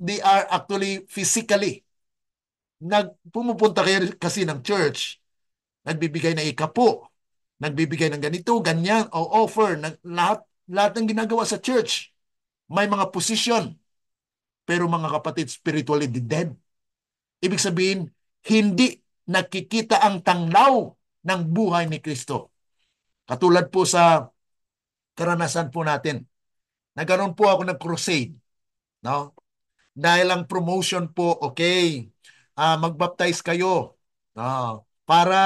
They are actually physically. Pumupunta kayo kasi ng church, nagbibigay na ikapo, nagbibigay ng ganito, ganyan, o offer, lahat ng ginagawa sa church. May mga position. Pero mga kapatid, spiritually dead. Ibig sabihin, hindi nakikita ang tanglaw ng buhay ni Kristo. Katulad po sa karanasan po natin. Nagkaroon po ako ng crusade. No? Dahil ang promotion po, okay, mag-baptize kayo. Para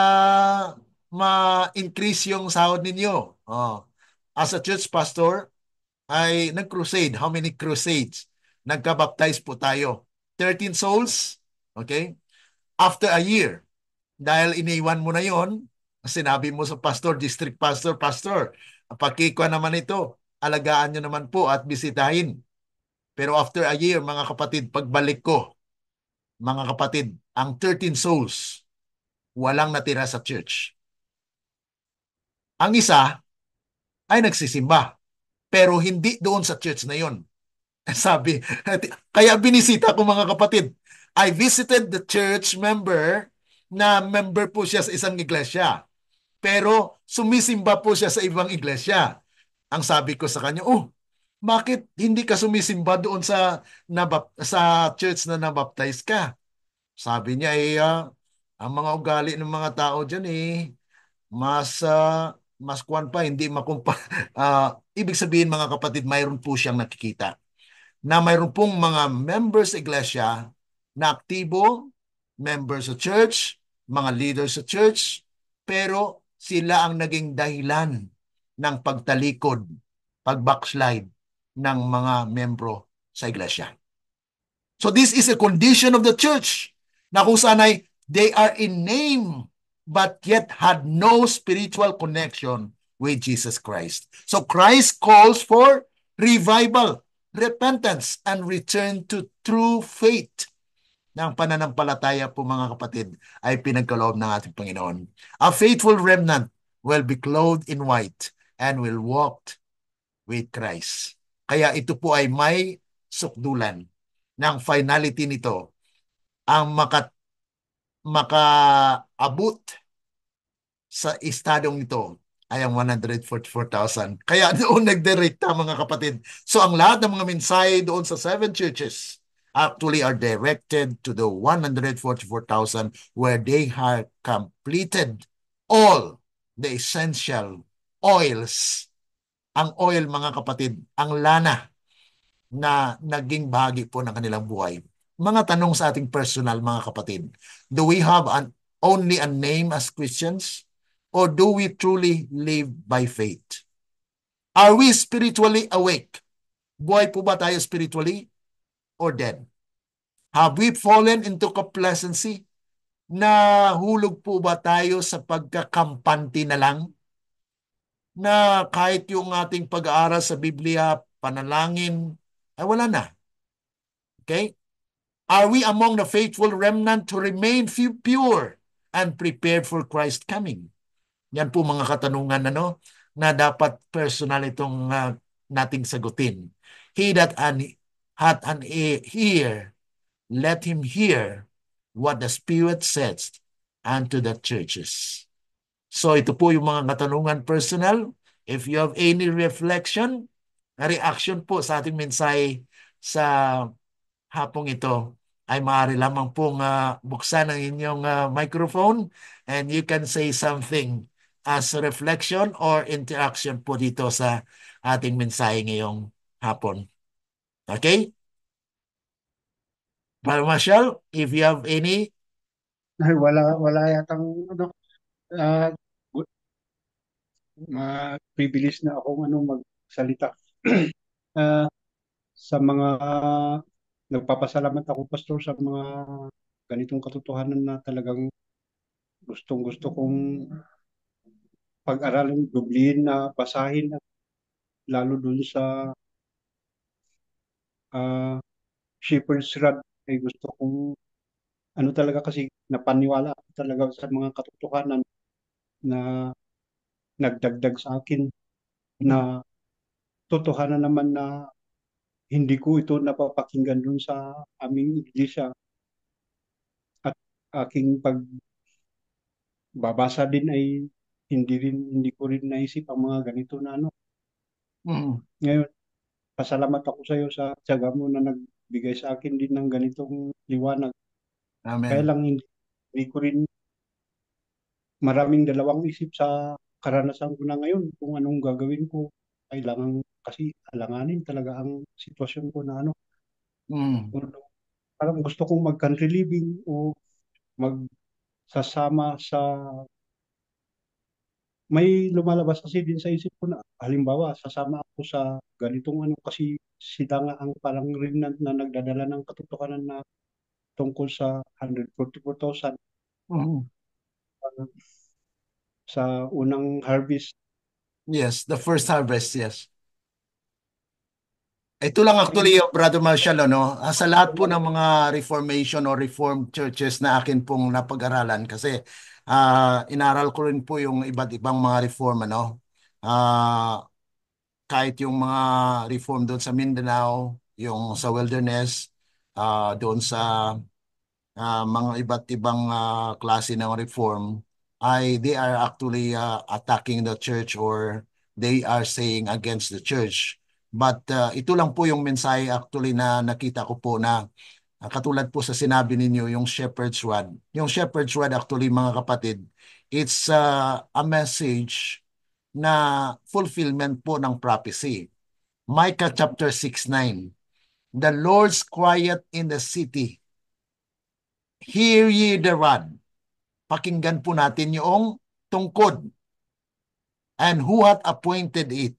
ma-increase yung sahod ninyo. As a church pastor, ay nag-crusade. How many crusades? Nagka-baptize po tayo. 13 souls. Okay? After a year, dahil iniwan mo na yon, sinabi mo sa pastor, district pastor, pastor, pakikwa naman ito, alagaan nyo naman po at bisitahin. Pero after a year, mga kapatid, pagbalik ko, mga kapatid, ang 13 souls, walang natira sa church. Ang isa ay nagsisimba, pero hindi doon sa church na yon. Sabi, kaya binisita ko mga kapatid. I visited the church member na member po siya sa isang iglesia. Pero sumisimba po siya sa ibang iglesia. Ang sabi ko sa kanya, bakit hindi ka sumisimba doon sa church na nabaptize ka? Sabi niya, ang mga ugali ng mga tao dyan mas kuwan pa, hindi makumpa. Ibig sabihin mga kapatid, mayroon po siyang nakikita na mayroon pong mga members sa iglesia na aktibo, members sa church, mga leaders sa church, pero sila ang naging dahilan ng pagtalikod, pag-backslide ng mga membro sa iglesia. So this is a condition of the church na kung saan ay they are in name but yet had no spiritual connection with Jesus Christ. So Christ calls for revival, repentance, and return to true faith. Ng pananampalataya po mga kapatid ay pinagkaloob ng ating Panginoon. A faithful remnant will be clothed in white and will walk with Christ. Kaya ito po ay may sukdulan ng finality nito ang makaabot sa estadong ito ay ang 144,000. Kaya doon nagdirekta mga kapatid. So ang lahat ng mga mensahe doon sa 7 churches actually are directed to the 144,000 where they have completed all the essential oils. Ang oil mga kapatid, ang lana na naging bahagi po ng kanilang buhay. Mga tanong sa ating personal mga kapatid. Do we have only a name as Christians? Or do we truly live by faith? Are we spiritually awake? Buhay po ba tayo spiritually or dead? Have we fallen into complacency? Nahulog po ba tayo sa pagkakampante na lang? Na kahit yung ating pag-aaral sa Biblia, panalangin, ay wala na. Okay? Are we among the faithful remnant to remain pure and prepared for Christ's coming? Yan po mga katanungan na dapat personal itong nating sagutin. He that hath an ear, let him hear what the Spirit says unto the churches. So ito po yung mga katanungan personal. If you have any reflection, reaction po sa ating mensahe sa hapong ito, ay maaari lamang pong buksan ang inyong microphone and you can say something as reflection or interaction po dito sa ating mensahe ngayong hapon. Okay? Brother Marshall, if you have any. Ay, wala yatang ano, ah, privilege na akong magsalita. Ah, sa mga nagpapasalamat ako, Pastor, sa mga ganitong katotohanan na talagang gustong-gusto kong pag-aralan, dublihin na basahin, at lalo dun sa ah, Shepherd's Rod ay gusto kong talaga kasi napaniwala ako talaga sa mga katotohanan na nagdagdag sa akin na totohanan naman na hindi ko ito napapakinggan dun sa aming iglesia at aking pagbabasa din ay hindi ko rin naisip ang mga ganito na Mm, Ngayon, pasalamat ako sa iyo sa tiyaga mo na nagbigay sa akin din ng ganitong liwanag. Kaya amen. lang hindi ko rin maraming dalawang isip sa karanasan ko na ngayon kung anong gagawin ko. Kailangan kasi alanganin talaga ang sitwasyon ko na Mm, kung parang gusto kong mag-country living o magsasama sa may lumalabas kasi din sa isip ko na halimbawa sasama ako sa ganitong kasi sila nga ang parang remnant na nagdadala ng katotohanan na tungkol sa 144,000 mm. sa unang harvest. Yes, the first harvest, yes. Ito lang actually, Ay, Brother Marshall, ano, sa lahat po ng mga Reformation o Reformed churches na akin pong napag-aralan kasi inaral ko rin po yung iba't ibang mga reform, ano. Ah, kahit yung mga reform doon sa Mindanao, yung sa Wilderness, doon sa mga iba't ibang klase ng reform ay they are actually attacking the church or they are saying against the church. But ito lang po yung mensahe actually na nakita ko po na katulad po sa sinabi ninyo, yung shepherd's rod. Yung shepherd's rod actually mga kapatid, it's a message na fulfillment po ng prophecy. Micah chapter 6:9. The Lord's quiet in the city. Hear ye the rod. Pakinggan po natin yung tungkod. And who hath appointed it?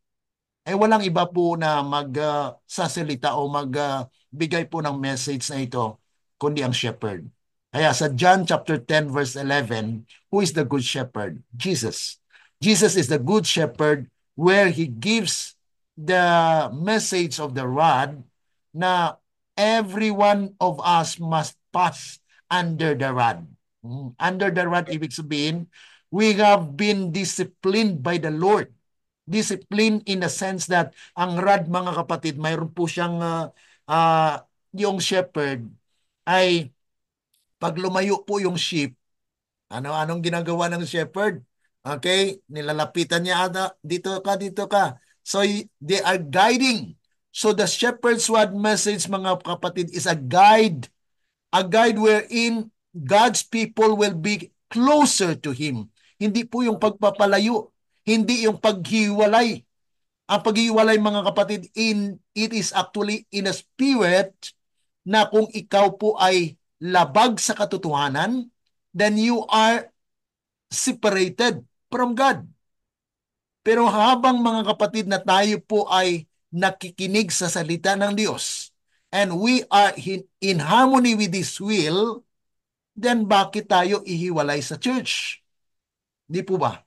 Eh walang iba po na magsasalita o magbigay po ng message na ito, kundi ang shepherd. Kaya sa John chapter 10 verse 11, who is the good shepherd? Jesus. Jesus is the good shepherd where he gives the message of the rod na every one of us must pass under the rod. Under the rod, ibig sabihin, we have been disciplined by the Lord. Discipline in the sense that ang rod, mga kapatid, mayroon po siyang yung shepherd ay pag lumayo po yung sheep, anong ginagawa ng shepherd? Okay, nilalapitan niya dito ka, dito ka. So they are guiding. So the shepherd's word message, mga kapatid, is a guide wherein God's people will be closer to Him. Hindi po yung pagpapalayo, hindi yung paghiwalay. Ang paghiwalay, mga kapatid, it is actually in a spirit na kung ikaw po ay labag sa katotohanan, then you are separated from God. Pero habang, mga kapatid, na tayo po ay nakikinig sa salita ng Diyos and we are in harmony with His will, then bakit tayo ihiwalay sa church? Di po ba?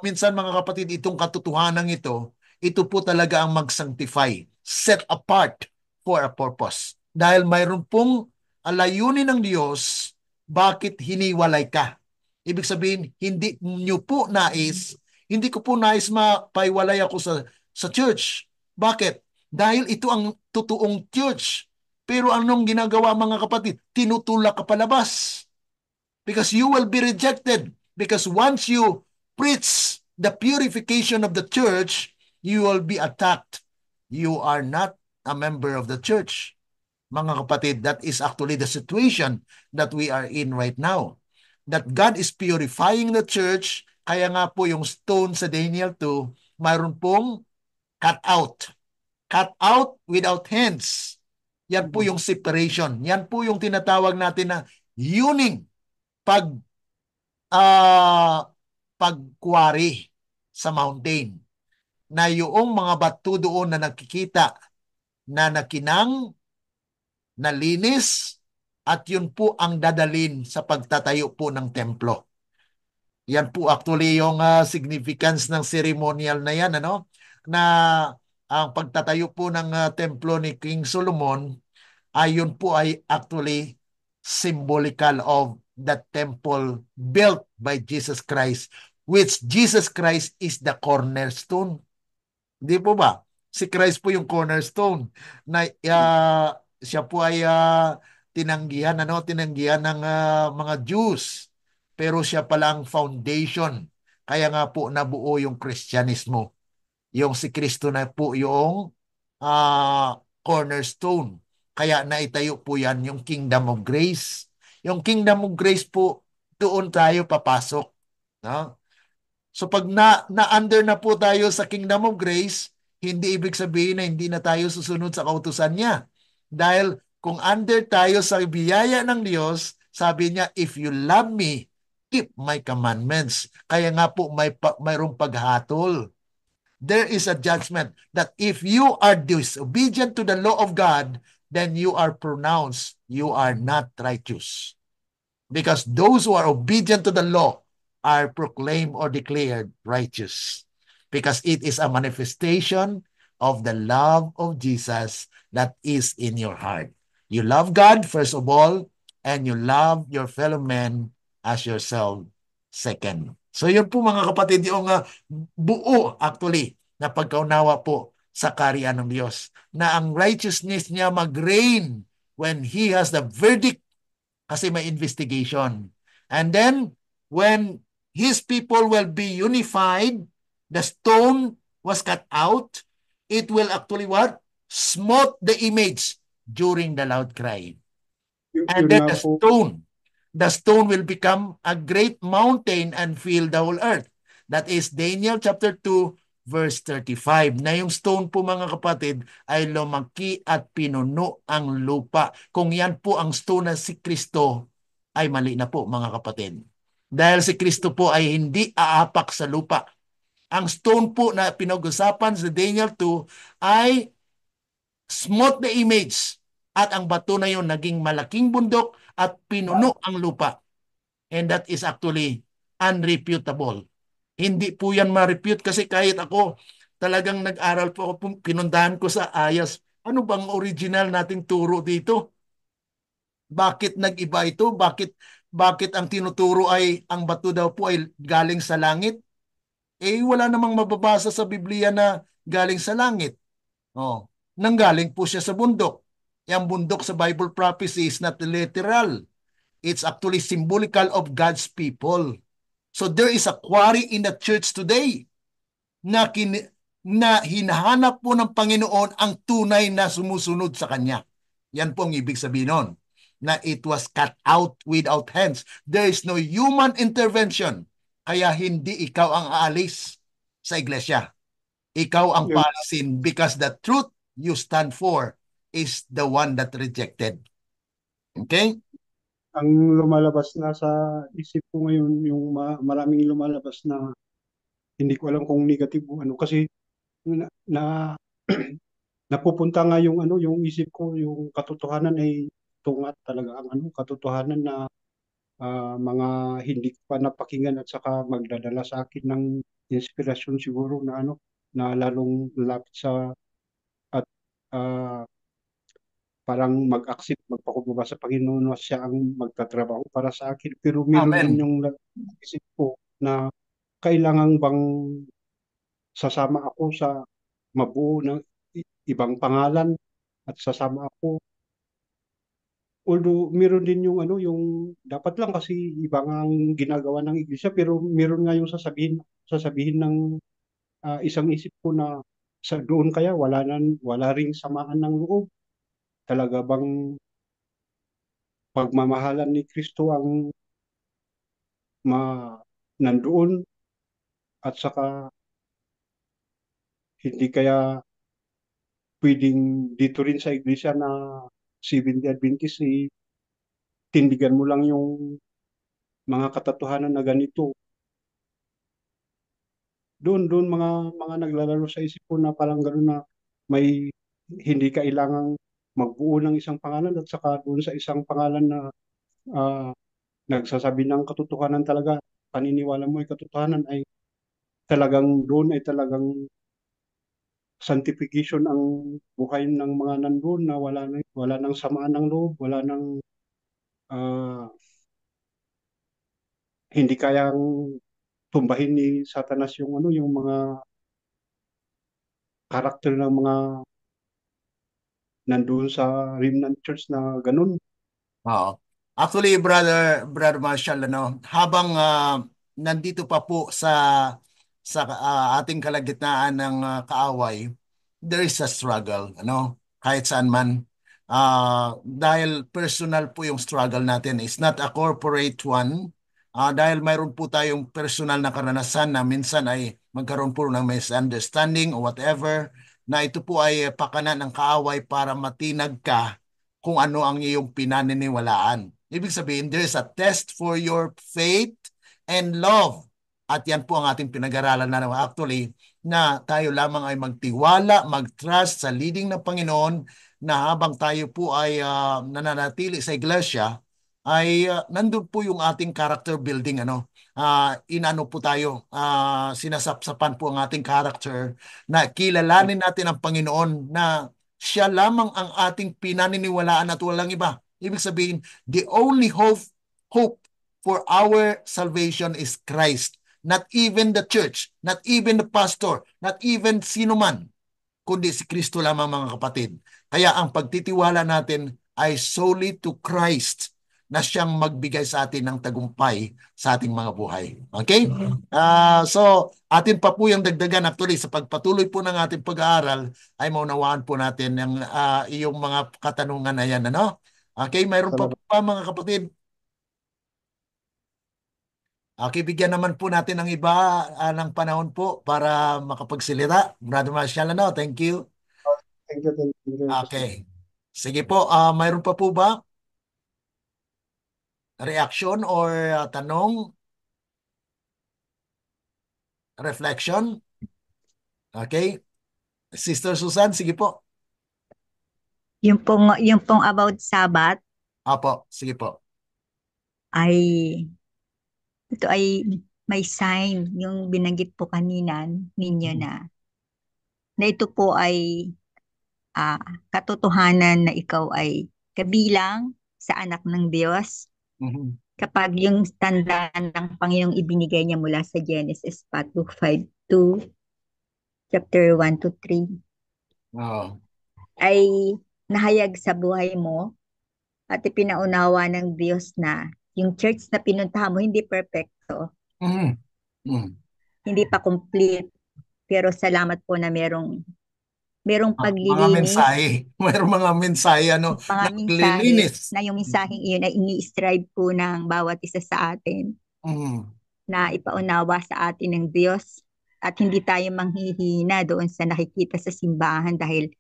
Minsan, mga kapatid, itong katotohanan ito po talaga ang mag-sanctify, set apart for a purpose. Dahil mayroon pong layunin ng Diyos, bakit hiniwalay ka? Ibig sabihin, hindi ko po nais mapaiwalay ako sa church. Bakit? Dahil ito ang totoong church. Pero anong ginagawa, mga kapatid? Tinutulak ka palabas. Because you will be rejected. Because once you preach the purification of the church, you will be attacked. You are not a member of the church. Mga kapatid, that is actually the situation that we are in right now. That God is purifying the church, kaya nga po yung stone sa Daniel 2, mayroon pong cut out. Cut out without hands. Yan po Mm. yung separation. Yan po yung tinatawag natin na yuning pag pagkwari sa mountain. Na yung mga bato doon na nakikita na nakinang, nalinis, at yun po ang dadalin sa pagtatayo po ng templo. Yan po actually yung significance ng ceremonial na yan, ano? Na ang pagtatayo po ng templo ni King Solomon ay yun po ay actually symbolical of the temple built by Jesus Christ, which Jesus Christ is the cornerstone. Di po ba? Si Christ po yung cornerstone na siya po ay tinanggihan, ano, tinanggihan ng mga Jews. Pero siya pala ang foundation. Kaya nga po nabuo yung Kristyanismo. Yung si Kristo na po yung cornerstone. Kaya naitayo po yan yung Kingdom of Grace. Yung Kingdom of Grace po, doon tayo papasok. No? So pag na-under na po tayo sa Kingdom of Grace, hindi ibig sabihin na hindi na tayo susunod sa kautusan niya. Dahil kung under tayo sa biyaya ng Diyos, sabi niya, if you love me, keep my commandments. Kaya nga po mayroong paghatol. There is a judgment that if you are disobedient to the law of God, then you are pronounced, you are not righteous. Because those who are obedient to the law are proclaimed or declared righteous. Because it is a manifestation of the love of Jesus that is in your heart. You love God, first of all, and you love your fellow man as yourself, second. So yun po mga kapatid, yung buo actually na pagkaunawa po sa kaharian ng Diyos. Na ang righteousness niya mag-reign when He has the verdict kasi may investigation. And then, when his people will be unified, the stone was cut out, it will actually what? Smote the image during the loud cry. And Yun then nga po, the stone will become a great mountain and fill the whole earth. That is Daniel chapter 2, verse 35. Na yung stone po mga kapatid ay lumaki at pinuno ang lupa. Kung yan po ang stone na si Kristo, ay mali na po mga kapatid. Dahil si Kristo po ay hindi aapak sa lupa. Ang stone po na pinag-usapan sa Daniel 2 ay smote the image at ang bato na yon naging malaking bundok at pinuno ang lupa. And that is actually unrefutable. Hindi po yan ma-refute kasi kahit ako talagang nag-aral po ako, pinundahan ko sa ayas. Ano bang original nating turo dito? Bakit nag-iba ito? Bakit ang tinuturo ay ang bato daw po ay galing sa langit? Eh wala namang mababasa sa Biblia na galing sa langit. Oh, nanggaling po siya sa bundok. Yung bundok sa Bible prophecy is not literal. It's actually symbolical of God's people. So there is a quarry in the church today na, na hinahanap po ng Panginoon ang tunay na sumusunod sa Kanya. Yan po ang ibig sabihin nun, na it was cut out without hands. There is no human intervention. Kaya hindi ikaw ang aalis sa iglesia. Ikaw ang yun, paalisin because the truth you stand for is the one that rejected. Okay? ang lumalabas na sa isip ko ngayon, yung maraming lumalabas na hindi ko alam kung negative o ano, kasi na napupunta nga yung ano, yung isip ko, yung katotohanan ay tungat talaga ang ano, katotohanan na mga hindi ko pa napakinggan at saka magdadala sa akin ng inspirasyon siguro na ano, na lalong lapit sa at ah, parang mag-accept, magpakumbaba sa Panginoon na siya ang magtatrabaho para sa akin. Pero meron din Amen. yung isip ko na kailangan bang sasama ako sa mabuo ng ibang pangalan at sasama ako although meron din yung ano, yung dapat lang kasi iba nga ang ginagawa ng iglesia, pero meron nga yung sasabihin ng isang isip ko na sa doon kaya wala ring samaan ng loob. Talaga bang pagmamahalan ni Kristo ang ma nandoon, at saka hindi kaya pwedeng dito rin sa iglesia na Seventh-day Adventist, tindigan mo lang yung mga katotohanan na ganito. Doon mga naglalaro sa isip ko na parang gano'n na may hindi kailangang magbuo ng isang pangalan, at saka doon sa isang pangalan na ah, nagsasabi ng katotohanan talaga, paniniwala mo ay katotohanan, ay talagang doon ay talagang sanctification ang buhay ng mga nandun, na wala nang samaan ng loob, wala nang ah, hindi kayang tumbahin ni Satanas yung ano, yung mga karakter ng mga nandoon sa Remnant Church na ganun. Oo. Actually, Brother Marshall, ano, habang nandito pa po sa ating kalagitnaan ng kaaway, there is a struggle, ano, kahit saan man. Dahil personal po yung struggle natin. It's not a corporate one. Dahil mayroon po tayong personal na karanasan na minsan ay magkaroon po ng misunderstanding o whatever, na ito po ay pakana ng kaaway para matinag ka kung ano ang iyong pinaniniwalaan. Ibig sabihin, there is a test for your faith and love. At yan po ang ating pinag-aralan na actually, na tayo lamang ay magtiwala, mag-trust sa leading ng Panginoon, na habang tayo po ay nananatili sa iglesia, ay nandun po yung ating character building, ano. Inano po tayo, sinasapsapan po ang ating character, na kilalanin natin ang Panginoon, na siya lamang ang ating pinaniniwalaan at walang iba. Ibig sabihin, the only hope for our salvation is Christ. Not even the church, not even the pastor, not even sino man, kundi si Kristo lamang, mga kapatid. Kaya ang pagtitiwala natin ay solely to Christ, na siyang magbigay sa atin ng tagumpay sa ating mga buhay. Okay? So, atin pa po yung dagdagan actually sa pagpatuloy po ng ating pag-aaral, ay maunawaan po natin yung iyong mga katanungan na yan. Ano? Okay, mayroon pa po Talaga, pa mga kapatid. Okay, bigyan naman po natin ng iba ng panahon po para makapagsilita. Brother Marshall, ano? Thank you. thank you, Pastor. Okay. Sige po, mayroon pa po ba reaction or tanong, reflection? Okay. Sister Susan, sige po. Yung pong about Sabat Apo, sige po. ay, ito ay may sign, yung binanggit po kanina ninyo Mhm. na ito po ay ah, katotohanan na ikaw ay kabilang sa anak ng Diyos Mhm. kapag yung tandaan ng Panginoong ibinigay niya mula sa Genesis 5:2, chapter 1 to 3, Oh. ay nahayag sa buhay mo at ipinaunawa ng Diyos na yung church na pinuntahan mo hindi perfecto, Mhm. Mhm. hindi pa complete, pero salamat po na merong Mga paglilinis, mensahe. Mayroong mga mensahe, ano, mga na mensahe naglilinis. na yung mensaheng iyon ay ini-strive po ng bawat isa sa atin Mhm. na ipaunawa sa atin ng Diyos, at hindi tayo manghihina doon sa nakikita sa simbahan dahil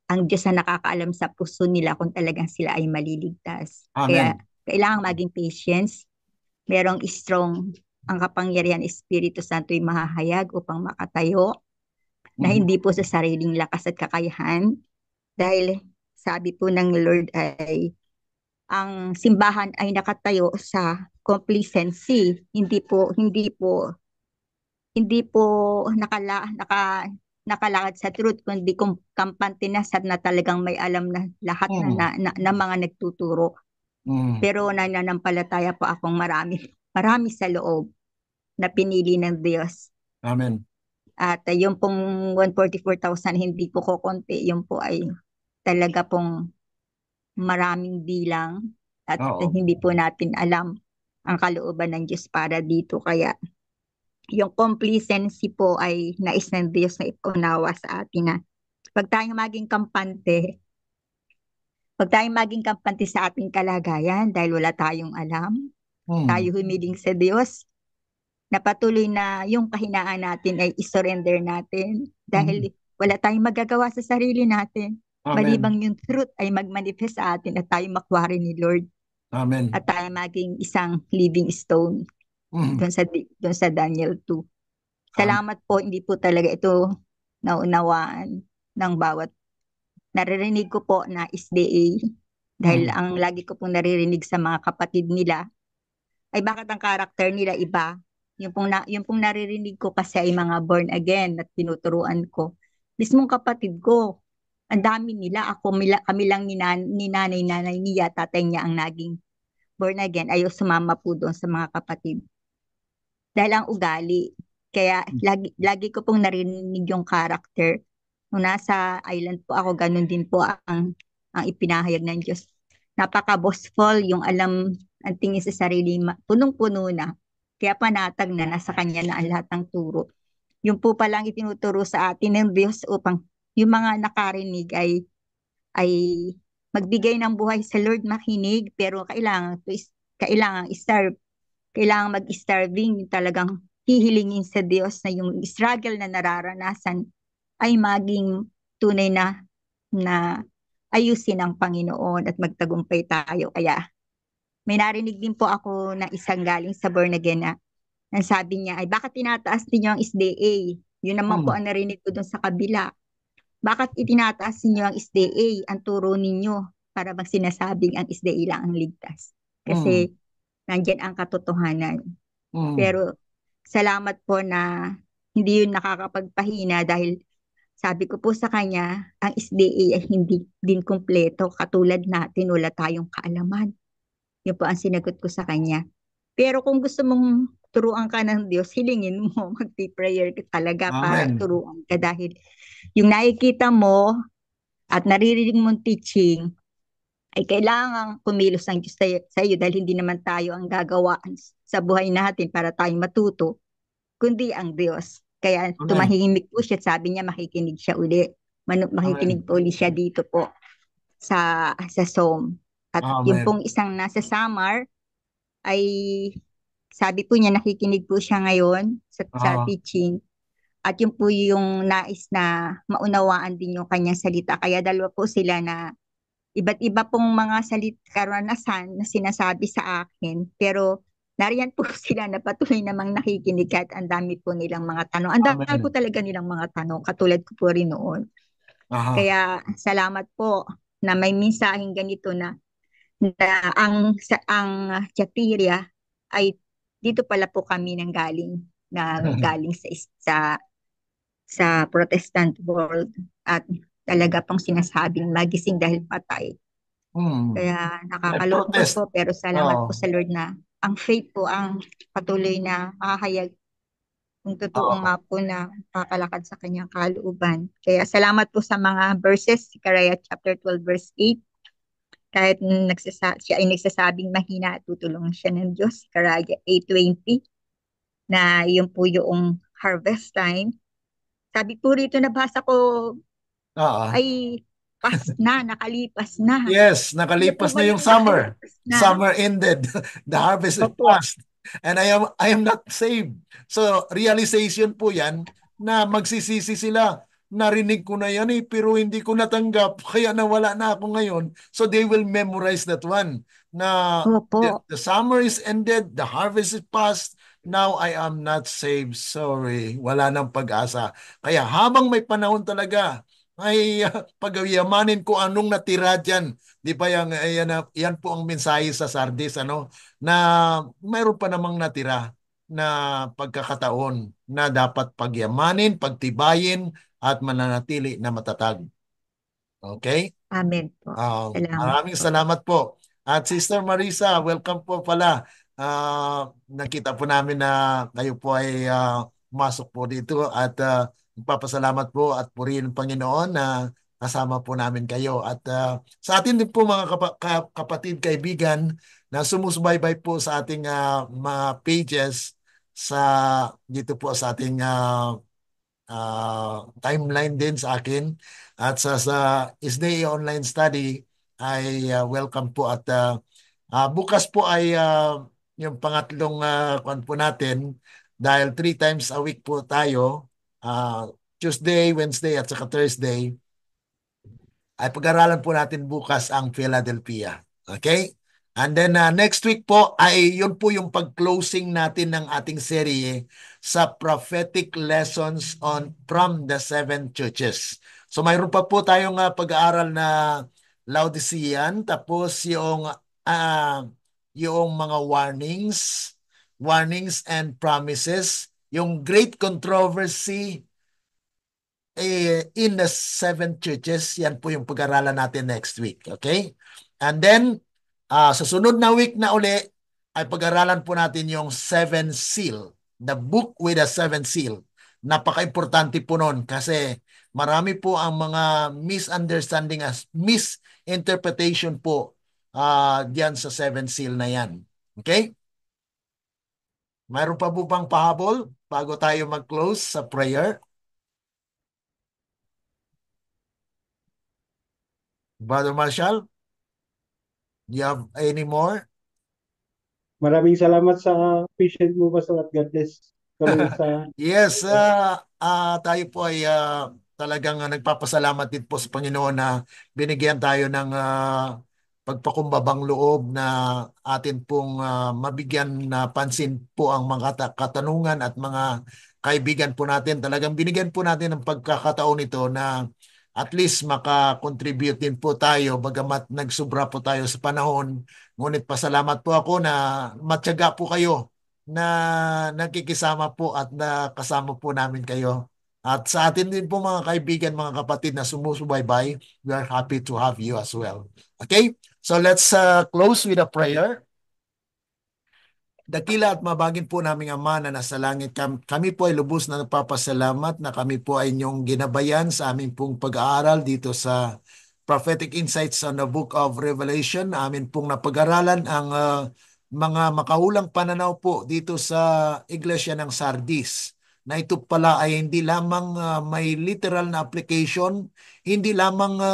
ang Diyos na nakakaalam sa puso nila kung talagang sila ay maliligtas. Kaya Amen. kailangan maging patience, merong strong ang kapangyarihan Espiritu Santo ay mahahayag upang makatayo na Mhm. hindi po sa sariling lakas at kakayahan, dahil sabi po ng Lord ay ang simbahan ay nakatayo sa complacency, hindi po nakalakad sa truth, kundi kampante na sa na talagang may alam na lahat Mhm. na mga nagtuturo. Mhm. Pero nananampalataya po akong marami, marami sa loob na pinili ng Diyos. Amen. At yung pong 144,000 hindi po kukonti, yung po ay talaga pong maraming bilang at Oo. hindi po natin alam ang kalooban ng Diyos para dito. Kaya yung complacency po ay nais ng Diyos na ipaunawa sa atin na pag tayong maging kampante, pag tayong maging kampante sa ating kalagayan dahil wala tayong alam, Hmm. tayo humiling sa Diyos, na patuloy na yung kahinaan natin ay isurrender natin dahil wala tayong magagawa sa sarili natin. Amen. Malibang yung truth ay magmanifest sa atin at tayo makwari ni Lord Amen. at tayo maging isang living stone Hmm. doon sa Daniel 2. Amen. Salamat po, hindi po talaga ito naunawaan ng bawat naririnig ko po na SDA dahil Hmm. ang lagi ko pong naririnig sa mga kapatid nila ay bakit ang karakter nila iba. Yung pong naririnig ko kasi ay mga born again at tinuturuan ko. Mismong kapatid ko, ang dami nila. Kami lang ni nanay niya, tatay niya ang naging born again. Ayaw sumama po doon sa mga kapatid. Dahil ang ugali. Kaya lagi ko pong narinig yung character. Nung nasa island po ako, ganun din po ang ipinahayag ng Diyos. Napaka-boastful, yung alam, ang tingin sa sarili, punong-puno na. Kaya panatag na, nasa kanya na ang lahat ng turo. Yung po palang itinuturo sa atin ng Diyos upang yung mga nakarinig ay magbigay ng buhay sa Lord, makinig, pero kailangan i-serve, kailangan mag-starving, yung talagang hihilingin sa Diyos na yung struggle na nararanasan ay maging tunay na ayusin ng Panginoon at magtagumpay tayo. Kaya may narinig din po ako na isang galing sa born again na ang sabi niya ay bakit tinataas ninyo ang SDA? Yun naman po Hmm. ang narinig ko dun sa kabila. Bakit itinataas ninyo ang SDA? Ang turo ninyo para bang sinasabing ang SDA lang ang ligtas. Hmm. Kasi nandyan ang katotohanan. Hmm. Pero salamat po na hindi yun nakakapagpahina dahil sabi ko po sa kanya, ang SDA ay hindi din kumpleto. Katulad natin, wala tayong kaalaman. Yun po ang sinagot ko sa kanya. Pero kung gusto mong turuan ka ng Diyos, hilingin mo, magpi-prayer ka talaga para Amen. turuan ka dahil yung nakikita mo at naririnig mong teaching ay kailangang kumilos ng Diyos sa iyo dahil hindi naman tayo ang gagawaan sa buhay natin para tayo matuto, kundi ang Diyos. Kaya Amen. tumahimik po siya, sabi niya makikinig siya uli. Amen. Makikinig po uli siya dito po sa Zoom. At yung Amen. pong isang nasa Samar ay sabi po niya nakikinig po siya ngayon sa Ah. teaching. At yun po yung nais na maunawaan din yung kanyang salita. Kaya dalawa po sila na iba't iba pong mga karanasan na sinasabi sa akin. Pero nariyan po sila na patuloy namang nakikinig at ang dami po nilang mga tanong. Ang dami po Amen. talaga nilang mga tanong, katulad ko po rin noon. Aha. Kaya salamat po na may mensaheng ganito na ang Chateria ay dito pala po kami nang galing sa Protestant world at talaga pong sinasabing magising dahil patay. Hmm. Kaya nakakalungkot Nag-protest. po pero salamat po Oo. sa Lord na ang faith po ang patuloy na makahayag kung totoo Oo. nga po na kakalakad sa kanyang kalooban. Kaya salamat po sa mga verses, Zechariah chapter 12 verse 8. Kahit siya ay nagsasabing mahina at tutulungan siya ng Diyos, Zechariah 8:20, na yun po yung harvest time. Sabi po rito, nabasa ko, Oo. ay nakalipas na. Yes, Ano po nakalipas ba na yung yung summer. nakalipas na? Summer ended. The harvest is Opo, past. And I am not saved. So realization po 'yan na magsisisi sila. Narinig ko na yan pero hindi ko natanggap kaya nawala na ako ngayon. So they will memorize that one. Na opo, the summer is ended, the harvest is past. Now I am not saved. Sorry, wala nang pag-asa. Kaya habang may panahon talaga ay pagyamanin ko anong natira dyan. Di ba yan po ang mensahe sa Sardis, ano? Na mayroon pa namang natira na pagkakataon na dapat pagyamanin, pagtibayin, at mananatili na matatag. Okay? amen po. Salamat Maraming po. salamat po. At Sister Marisa, welcome po pala. Nakita po namin na kayo po ay pumasok po dito at magpapasalamat po at purihin ng Panginoon na kasama po namin kayo. At sa atin din po mga kapatid, kaibigan na sumusubaybay po sa ating mga pages sa dito po sa ating timeline din sa akin at sa SDA Online Study ay welcome po at bukas po ay yung pangatlong kwan po natin dahil 3 times a week po tayo, Tuesday, Wednesday at saka Thursday ay pag-aralan po natin bukas ang Philadelphia. Okay? And then next week po ay yun po yung pag-closing natin ng ating serye sa prophetic lessons on from the seven churches. So mayroon pa po tayong pag-aaral na Laodicean, tapos yung mga warnings and promises, yung great controversy in the seven churches. Yan po yung pag-aralan natin next week. Okay? And then, sa sunod na week na uli, ay pag-aralan po natin yung seven seal. The book with the seven seal. Napaka-importante po nun kasi marami po ang mga misunderstanding as misinterpretation po diyan sa seven seal na yan. Okay? Mayroon pa po bang pahabol bago tayo mag-close sa prayer? Brother Marshall, do you have any more? Maraming salamat sa patient mo, Pastor, at God bless kami sa Yes, tayo po ay talagang nagpapasalamat din po sa Panginoon na binigyan tayo ng pagpakumbabang loob na atin pong mabigyan na pansin po ang mga katanungan at mga kaibigan po natin. Talagang binigyan po natin ng pagkakataon ito na at least makakontribute din po tayo bagamat nagsubra po tayo sa panahon. Ngunit pasalamat po ako na matyaga po kayo na nakikisama po at nakasama po namin kayo. At sa atin din po mga kaibigan, mga kapatid na sumusubaybay, we are happy to have you as well. Okay? So let's close with a prayer. Dakila at mabagin po naming Ama na nasa langit, kami po ay lubos na nagpapasalamat na kami po ay inyong ginabayan sa aming pong pag-aaral dito sa Prophetic Insights on the Book of Revelation. Amin pong napag-aralan ang mga makahulang pananaw po dito sa Iglesia ng Sardis na ito pala ay hindi lamang may literal na application, hindi lamang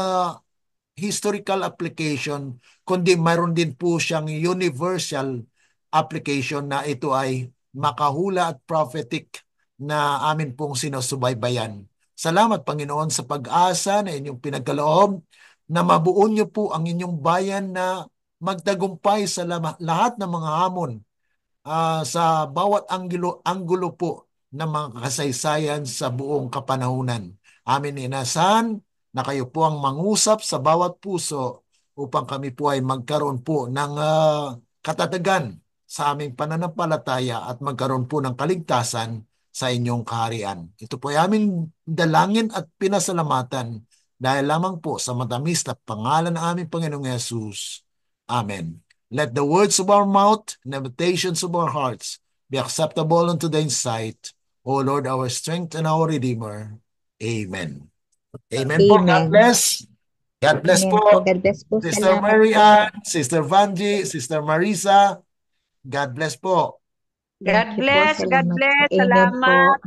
historical application, kundi mayroon din po siyang universal application na ito ay makahula at prophetic na amin pong sinusubaybayan. Salamat Panginoon sa pag-asa na inyong pinagkaloob na mabuo niyo po ang inyong bayan na magtagumpay sa lahat ng mga hamon sa bawat anggulo po ng mga kasaysayan sa buong kapanahunan. Amin inasahan na kayo po ang mangusap sa bawat puso upang kami po ay magkaroon po ng katatagan sa aming pananampalataya at magkaroon po ng kaligtasan sa inyong kaharian. Ito po ay aming dalangin at pinasalamatan dahil lamang po sa matamis na pangalan ng aming Panginoong Yesus. Amen. Let the words of our mouth and the meditations of our hearts be acceptable unto thy sight, O Lord, our strength and our Redeemer. Amen. Amen po. God Amen. bless. God bless Amen po. po. God bless po. Sister Salamat Mary po. Ann, Sister Vanji, Sister Marisa. God bless po. Thank you po. God Salamat po. bless, Amen po. salamat.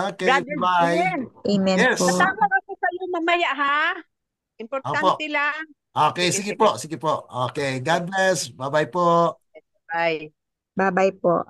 Okay, Brother bye. Jen, Amen Yes. po. tatawag ako sa iyo mamaya ha. Opo. Importante lang. Okay, Sige, sige sige. po, sige po. Okay, God bless. Bye-bye po. Bye. Bye-bye po.